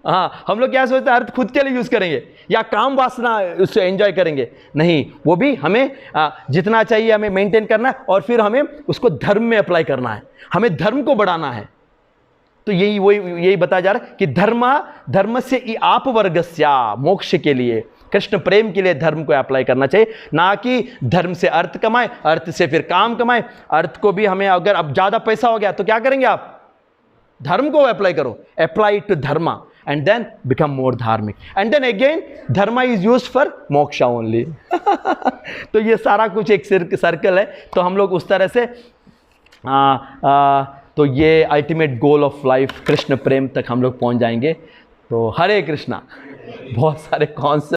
Speaker 1: हाँ, हम लोग क्या सोचते हैं अर्थ खुद के लिए यूज करेंगे या काम वासना उससे एंजॉय करेंगे। नहीं, वो भी हमें जितना चाहिए हमें मेंटेन करना है और फिर हमें उसको धर्म में अप्लाई करना है, हमें धर्म को बढ़ाना है। तो यही बताया जा रहा है कि धर्म से आप वर्गस्या, मोक्ष के लिए, कृष्ण प्रेम के लिए धर्म को अप्लाई करना चाहिए, ना कि धर्म से अर्थ कमाए, अर्थ से फिर काम कमाए। अर्थ को भी हमें, अगर अब ज्यादा पैसा हो गया तो क्या करेंगे आप? धर्म को अप्लाई करो, apply to dharma and then become more धार्मिक, and then again dharma is used for moksha only। तो ये सारा कुछ एक सर्कल है। तो हम लोग उस तरह से तो ये ultimate goal of life Krishna प्रेम तक हम लोग पहुंच जाएंगे। तो हरे कृष्णा। बहुत सारे कॉन्सेप्ट